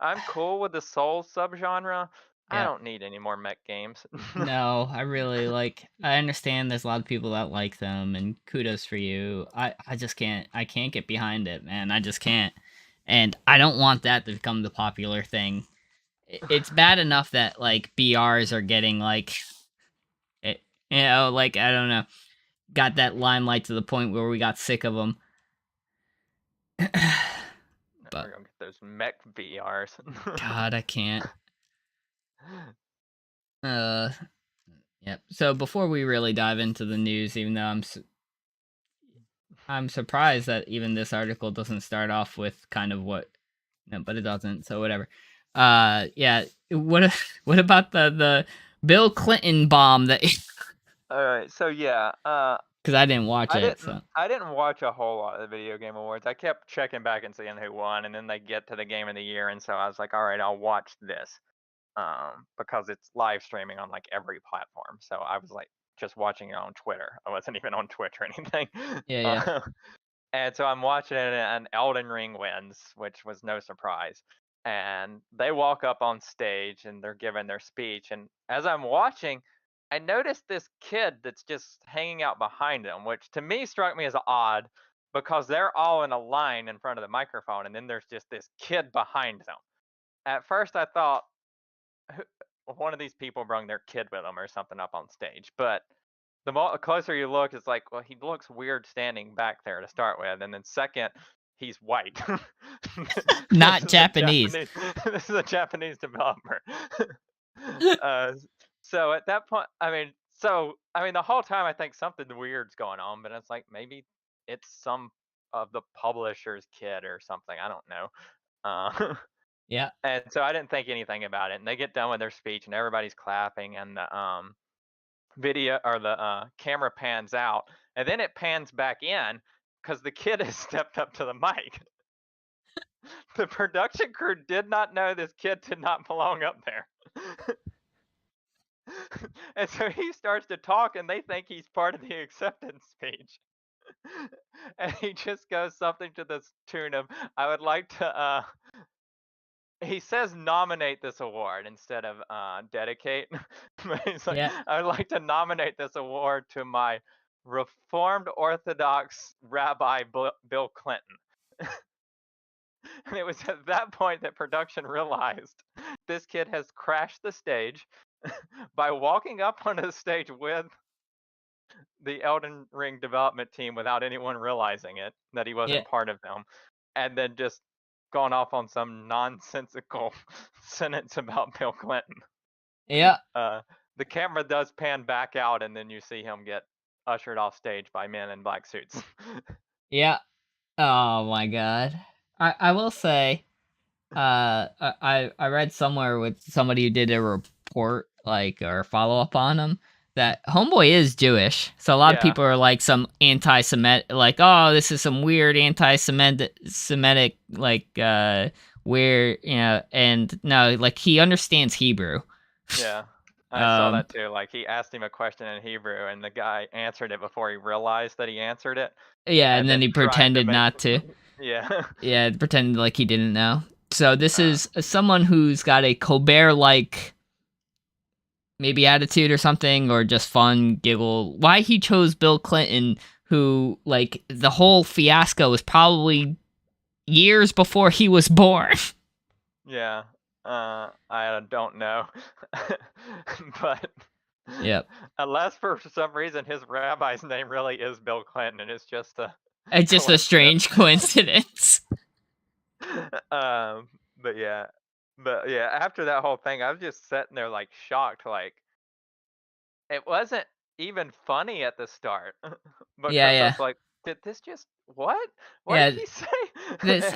I'm cool with the Soul subgenre. I yeah. don't need any more mech games. No, I really like. I understand there's a lot of people that like them, and kudos for you. I just can't. I can't get behind it, man. I just can't. And I don't want that to become the popular thing. It's bad enough that like BRs are getting like, it, like I don't know, got that limelight to the point where we got sick of them. We're But gonna get those mech VRs. God, I can't. Uh, yep. So before we really dive into the news, even though I'm surprised that even this article doesn't start off with kind of what, no, but it doesn't. So whatever. Yeah. What what about the Bill Clinton bomb that? All right, so yeah, Because I didn't watch it. So I didn't watch a whole lot of the video game awards. I kept checking back and seeing who won, and then they get to the game of the year, and so I was like, all right, I'll watch this, because it's live streaming on like every platform. So I was like just watching it on Twitter. I wasn't even on Twitch or anything. yeah, yeah, Uh, and so I'm watching it, and Elden Ring wins, which was no surprise. And they walk up on stage and they're giving their speech. And as I'm watching, I noticed this kid that's just hanging out behind them, which to me struck me as odd because they're all in a line in front of the microphone, and then there's just this kid behind them. At first, I thought one of these people brought their kid with them or something up on stage, but the closer you look, it's like, well, he looks weird standing back there to start with, and then second, he's white. this not is a Japanese. Japanese. This is a Japanese developer. uh, so at that point, I mean, the whole time I think something weird's going on, but it's like maybe it's some of the publisher's kid or something. I don't know. Yeah, And so I didn't think anything about it. And they get done with their speech, and everybody's clapping, and the video or the camera pans out, and then it pans back in because the kid has stepped up to the mic. The production crew did not know this kid did not belong up there. And so he starts to talk, and they think he's part of the acceptance speech. And he just goes something to the tune of, I would like to he says nominate this award instead of dedicate. But he's like, yeah, I would like to nominate this award to my Reformed Orthodox Rabbi Bill Clinton. And it was at that point that production realized this kid has crashed the stage by walking up onto the stage with the Elden Ring development team without anyone realizing it, that he yeah, wasn't part of them, and then just gone off on some nonsensical sentence about Bill Clinton. yeah, Uh, the camera does pan back out, and then you see him get ushered off stage by men in black suits. yeah. Oh my God. I will say, I read somewhere with somebody who did a report, like, or follow up on him, that Homeboy is Jewish. So a lot of Yeah, people are like some anti-Semitic, like, oh, this is some weird anti-Semitic, like, weird, and no, like he understands Hebrew. yeah. I saw that too. Like he asked him a question in Hebrew, and the guy answered it before he realized that he answered it, Yeah, and and then then he tried to pretended make. not to. Yeah. Yeah, pretended like he didn't know. So this Uh, is someone who's got a Colbert-like maybe attitude or something, or just fun giggle. Why he chose Bill Clinton, who, like, the whole fiasco was probably years before he was born. yeah. I don't know, but Yep. unless for some reason his rabbi's name really is Bill Clinton, and it's just a It's just a coincidence. strange coincidence. um, but yeah. After that whole thing, I was just sitting there like shocked. Like it wasn't even funny at the start Yeah, because I yeah. was like, did this just what? What did Yeah, he say? this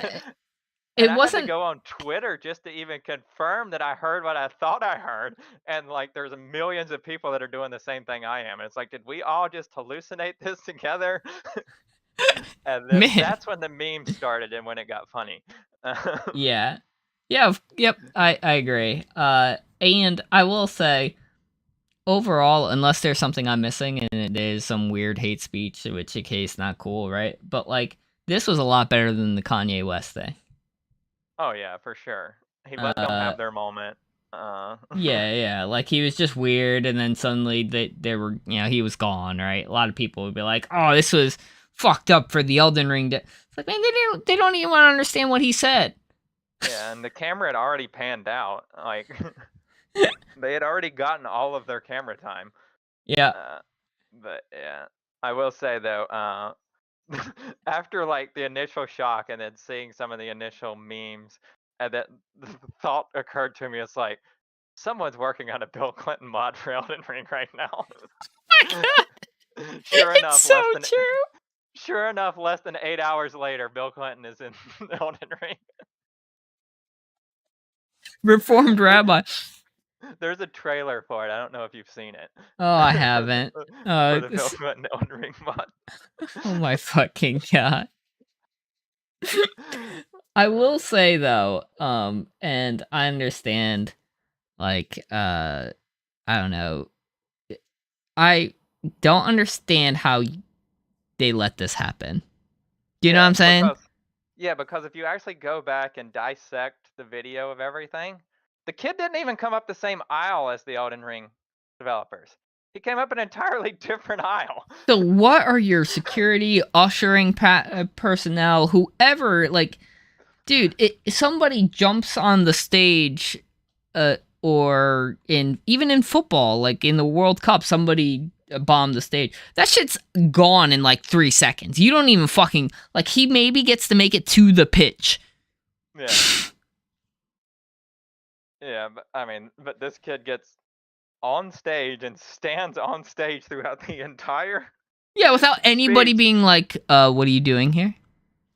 And it I had to wasn't go on Twitter just to even confirm that I heard what I thought I heard. And like, there's millions of people that are doing the same thing I am. And it's like, did we all just hallucinate this together? And then man. that's when the meme started and when it got funny. Yeah. Yeah, yep, I agree. And I will say overall, unless there's something I'm missing and it is some weird hate speech, in which case not cool, right? But like this was a lot better than the Kanye West thing. Oh yeah, for sure. He let them Uh have their moment. Uh, yeah, like he was just weird and then suddenly they were, he was gone, right? A lot of people would be like, "Oh, this was fucked up for the Elden Ring." It's like, man, they don't even want to understand what he said. yeah, and the camera had already panned out. Like they had already gotten all of their camera time. Yeah. Uh, but yeah, I will say though, after like the initial shock and then seeing some of the initial memes, and then the thought occurred to me, it's like someone's working on a Bill Clinton mod for Elden Ring right now. Sure It's enough, so true. less than 8 hours later, Bill Clinton is in Elden Ring. Reformed rabbi. There's a trailer for it. I don't know if you've seen it. Oh, I haven't. For the Bill Clinton Elden Ring mod. Oh my fucking god. I will say though, and I understand, like, I don't know, I don't understand how they let this happen. Do you know what I'm saying? Because if you actually go back and dissect the video of everything, the kid didn't even come up the same aisle as the Elden Ring developers. He came up an entirely different aisle. So what are your security, ushering personnel, whoever, like, dude, somebody jumps on the stage, or even in football, like in the World Cup, somebody bombed the stage. That shit's gone in like 3 seconds. You don't even fucking, like, he maybe gets to make it to the pitch. Yeah. Yeah, but I mean, but this kid gets on stage and stands on stage throughout the entire Yeah, without anybody speech being like, what are you doing here?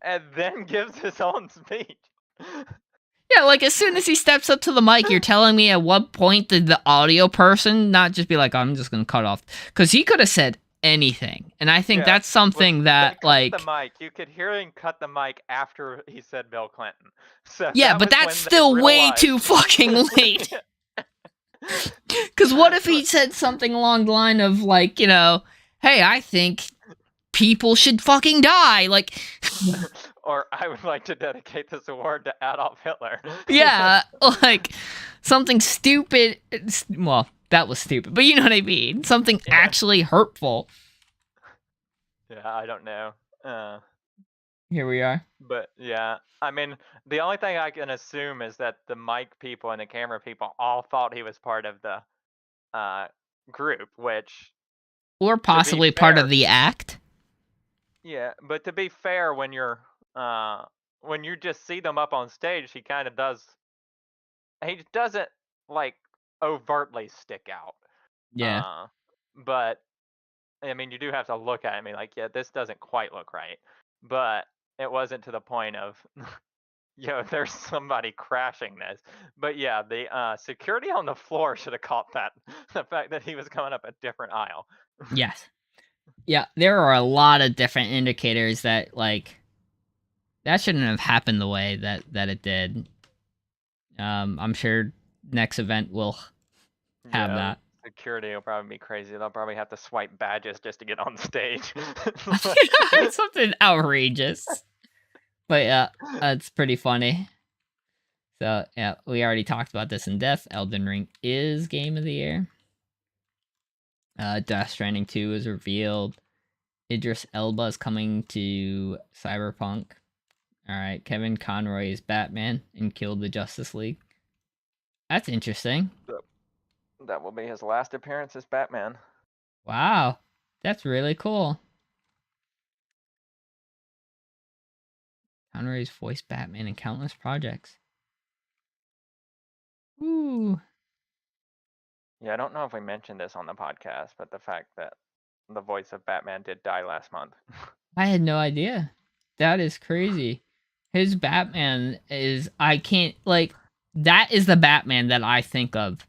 and then gives his own speech. Yeah, like as soon as he steps up to the mic, you're telling me at what point did the audio person not just be like, I'm just gonna cut off? Because he could have said anything. And I think that's something They that, cut the like, mic. You could hear him cut the mic after he said Bill Clinton. So yeah, that but was that's when they still way realized. too fucking late. Because what if he said something along the line of, like, hey, I think people should fucking die? Like, Or I would like to dedicate this award to Adolf Hitler. yeah, like something stupid. Well, that was stupid, but you know what I mean. Something actually hurtful. Yeah, I don't know. Here we are. But yeah, I mean, the only thing I can assume is that the mic people and the camera people all thought he was part of the group, which, Or to be possibly part of fair, the act. yeah, but to be fair, when you just see them up on stage, he kind of does. He doesn't like overtly stick out. Yeah. Uh, but I mean, you do have to look at it and be like, yeah, this doesn't quite look right. But it wasn't to the point of, there's somebody crashing this. But yeah, the security on the floor should have caught that. The fact that he was coming up a different aisle. Yes. Yeah, there are a lot of different indicators that, like, that shouldn't have happened the way that it did. I'm sure next event will have Yeah, that. security will probably be crazy. They'll probably have to swipe badges just to get on stage. Something outrageous. But yeah, it's pretty funny. So yeah, we already talked about this in depth. Elden Ring is Game of the Year. Death Stranding 2 is revealed. Idris Elba is coming to Cyberpunk. Alright, Kevin Conroy is Batman and killed the Justice League. That's interesting. That will be his last appearance as Batman. Wow. That's really cool. Conroy's voiced Batman in countless projects. Ooh. Yeah, I don't know if we mentioned this on the podcast, but the fact that the voice of Batman did die last month. I had no idea. That is crazy. His Batman is I can't like that is the Batman that I think of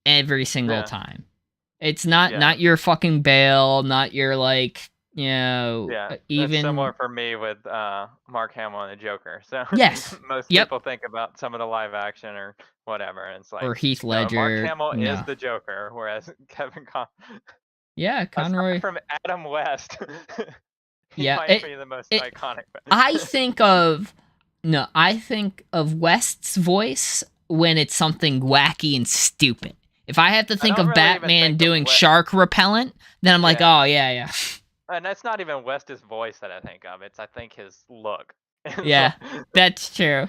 every single time. It's not your fucking Bale, not your like, you know, even it's similar for me with Mark Hamill and the Joker. So yes, most people think about some of the live action or whatever, and it's like or Heath Ledger. No, Mark Hamill is the Joker, whereas Kevin yeah, Conroy aside from Adam West. He yeah, might be the most iconic. I think of West's voice when it's something wacky and stupid. If I have to think of really Batman doing shark repellent, then I'm like, oh yeah. And that's not even West's voice that I think of. It's I think his look. Yeah, that's true.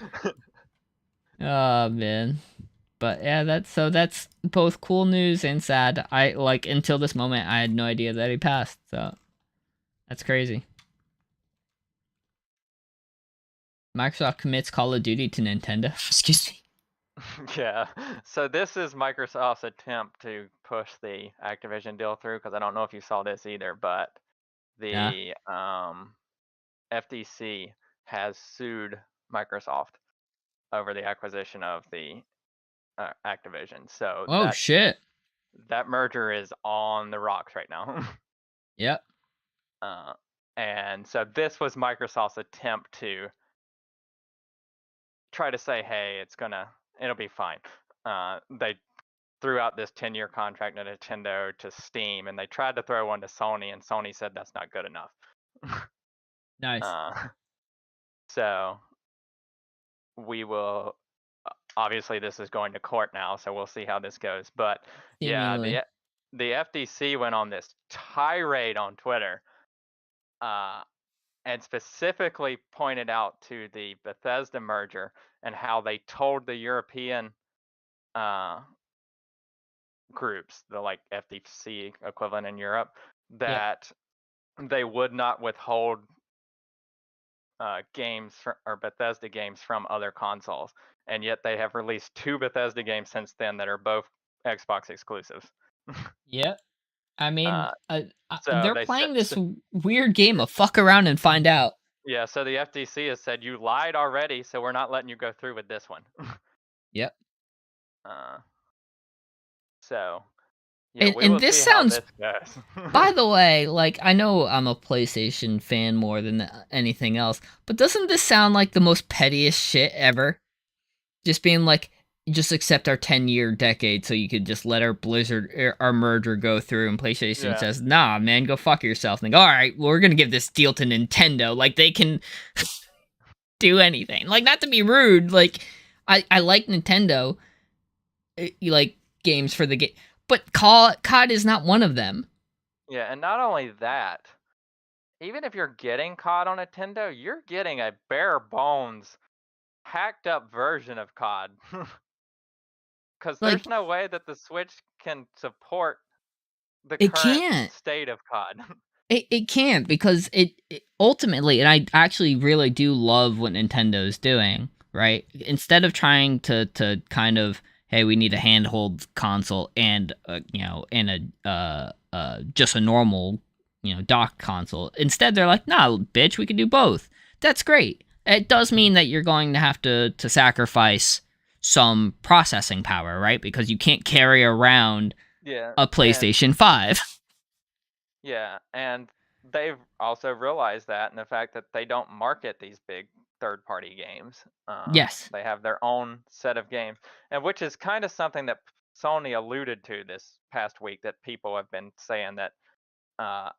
Oh man. But yeah, that's both cool news and sad. I like until this moment I had no idea that he passed. So that's crazy. Microsoft commits Call of Duty to Nintendo. Excuse me. Yeah. So this is Microsoft's attempt to push the Activision deal through, because I don't know if you saw this either, but the FTC has sued Microsoft over the acquisition of the Activision. So shit. That merger is on the rocks right now. Yep. And so this was Microsoft's attempt to try to say, hey, it'll be fine. They threw out this 10-year contract to Nintendo to Steam, and they tried to throw one to Sony, and Sony said that's not good enough. Nice. So we will. Obviously, this is going to court now, so we'll see how this goes. But seemingly. Yeah, the FTC went on this tirade on Twitter, and specifically pointed out to the Bethesda merger and how they told the European groups, the like FTC equivalent in Europe, that they would not withhold games or Bethesda games from other consoles, and yet they have released 2 Bethesda games since then that are both Xbox exclusives. Yep. I mean, so they're playing this weird game of fuck around and find out. Yeah, so the FTC has said you lied already, so we're not letting you go through with this one. Yep. So yeah, we and will this see sounds, how this goes. by the way, like I know I'm a PlayStation fan more than anything else, but doesn't this sound like the most pettiest shit ever? Just being like, just accept our 10-year decade so you could just let our our merger go through, and PlayStation says, nah, man, go fuck yourself. And they go, all right, well, we're gonna give this deal to Nintendo. Like, they can do anything. Like, not to be rude, like, I like Nintendo, like, games for the game, but COD is not one of them. Yeah, and not only that, even if you're getting COD on Nintendo, you're getting a bare bones, hacked up version of COD. Because there's no way that the Switch can support the current state of COD. It can't, because it ultimately, and I actually really do love what Nintendo's doing, right? Instead of trying to kind of, hey, we need a handheld console and just a normal, dock console. Instead, they're like, nah, bitch, we can do both. That's great. It does mean that you're going to have to sacrifice some processing power, right? Because you can't carry around a PlayStation 5. Yeah, and they've also realized that, and the fact that they don't market these big third-party games. Yes. They have their own set of games, and which is kind of something that Sony alluded to this past week that people have been saying that uh,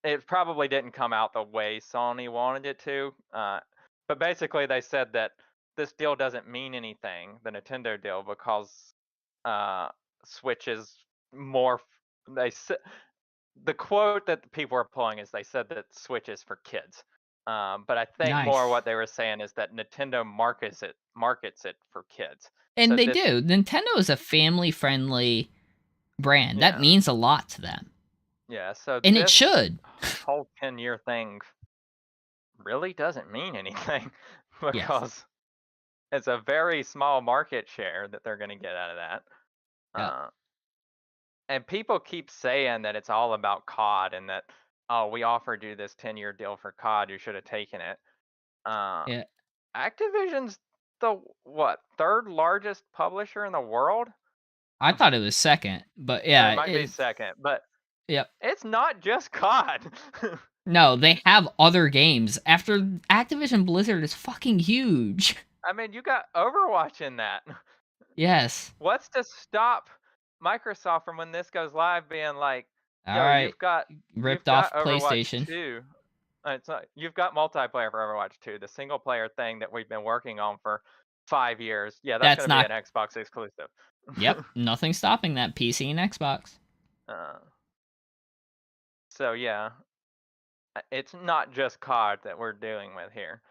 it probably didn't come out the way Sony wanted it to. But basically, they said that this deal doesn't mean anything, the Nintendo deal, because uh, Switch is more. They said the quote that the people are pulling is they said that Switch is for kids. But I think more Nice. what they were saying is that Nintendo markets it for kids. And So they this, do. Nintendo is a family friendly brand. That yeah, means a lot to them. yeah. So And it this should. whole 10-year thing really doesn't mean anything Yes. because it's a very small market share that they're going to get out of that. Yeah. Uh, and people keep saying that it's all about COD and that, oh, we offered you this 10-year deal for COD, you should have taken it. Uh, Yeah. Activision's the what, third largest publisher in the world? I thought it was second, but It yeah, might be it's second, but yep. it's not just COD. No, they have other games. After Activision Blizzard is fucking huge. I mean, you got Overwatch in that. Yes. What's to stop Microsoft from when this goes live being like, All "Yo, right. you've Ripped got off Overwatch PlayStation. 2. It's not, you've got multiplayer for Overwatch 2, the single player thing that we've been working on for 5 years. Yeah, that's That's going to be not. an Xbox exclusive." Yep. Nothing stopping that PC and Xbox. uh, so yeah, it's not just COD that we're dealing with here.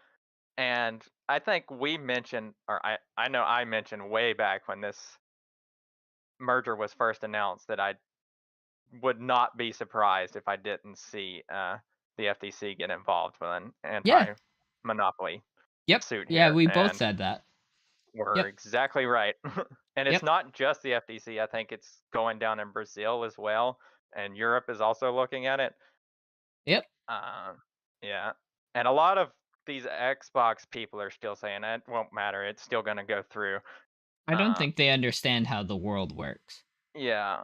And I think we mentioned, or I know I mentioned way back when this merger was first announced that I would not be surprised if I didn't see the FTC get involved with an Yeah. anti-monopoly Yep. suit Yeah, here, we both and said that. we're Yep. exactly right. And it's Yep. not just the FTC. I think it's going down in Brazil as well, and Europe is also looking at it. Yep. Yeah, and a lot of these Xbox people are still saying it won't matter. It's still going to go through. I don't Uh, think they understand how the world works. yeah,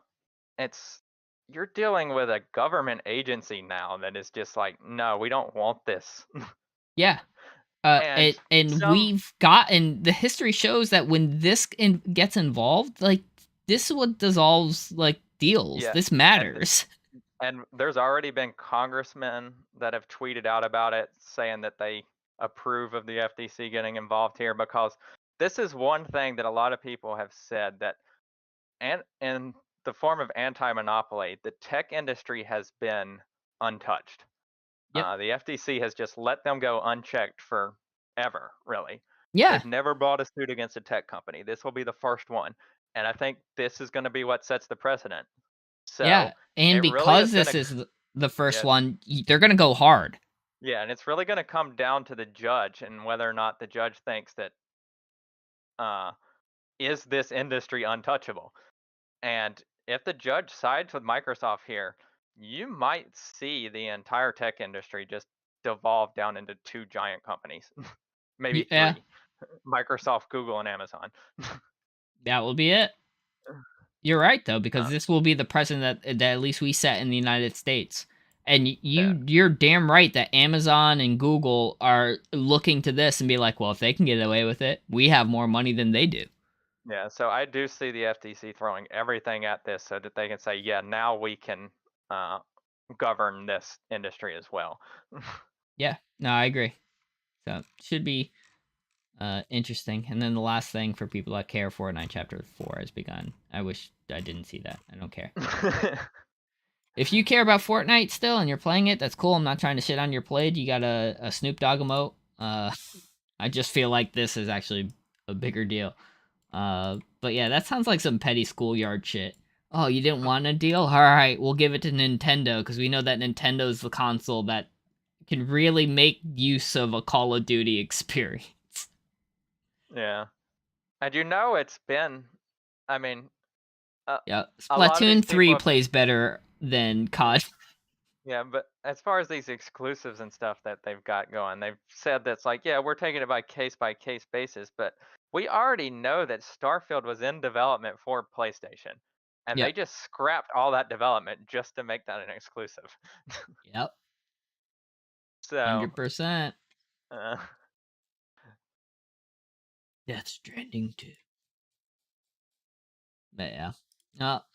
it's you're dealing with a government agency now that is just like, no, we don't want this. Yeah. And And some, we've gotten the history shows that when gets involved, like this is what dissolves like deals. yeah, This and matters. there's already been congressmen that have tweeted out about it saying that they approve of the FTC getting involved here because this is one thing that a lot of people have said that, and in the form of anti-monopoly, the tech industry has been untouched. Yep. The FTC has just let them go unchecked forever, really. Yeah. They've never brought a suit against a tech company. This will be the first one. And I think this is going to be what sets the precedent. Yeah. So And it really because is going this to, is the first yeah, one, they're going to go hard. yeah, and it's really going to come down to the judge and whether or not the judge thinks that, uh, is this industry untouchable? And if the judge sides with Microsoft here, you might see the entire tech industry just devolve down into two giant companies, maybe Yeah. three: Microsoft, Google, and Amazon. That will be it. You're right though, because Uh, this will be the precedent that at least we set in the United States. And yeah, you're damn right that Amazon and Google are looking to this and be like, well, if they can get away with it, we have more money than they do. yeah. So I do see the FTC throwing everything at this so that they can say, yeah, now we can uh, govern this industry as well. Yeah, no, I agree. So should be interesting. And then the last thing for people that care, Fortnite Chapter 4 has begun. I wish I didn't see that. I don't care. If you care about Fortnite still and you're playing it, that's cool. I'm not trying to shit on your play. You got a Snoop Dogg emote. I just feel like this is actually a bigger deal. But yeah, that sounds like some petty schoolyard shit. Oh, you didn't want a deal? Alright, we'll give it to Nintendo, because we know that Nintendo's the console that can really make use of a Call of Duty experience. Yeah, and it's been, I mean, uh, Yeah, a lot of these Splatoon people 3 have been, plays better than COD. yeah, but as far as these exclusives and stuff that they've got going, they've said that's like, yeah, we're taking it by case basis, but we already know that Starfield was in development for PlayStation, and they Yep, just scrapped all that development just to make that an exclusive. yep, So, 100%. uh, Death Stranding 2. But yeah.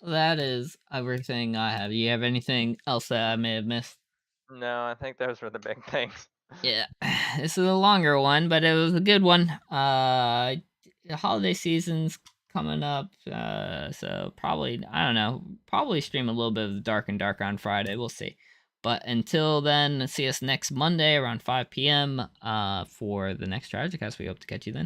That is everything I have. You have anything else that I may have missed? No, I think those were the big things. Yeah, this is a longer one, but it was a good one. The holiday season's coming up, so probably I don't know. Probably stream a little bit of the Dark and Dark on Friday. We'll see. But until then, see us next Monday around 5 p.m. For the next Tragicast. We hope to catch you then.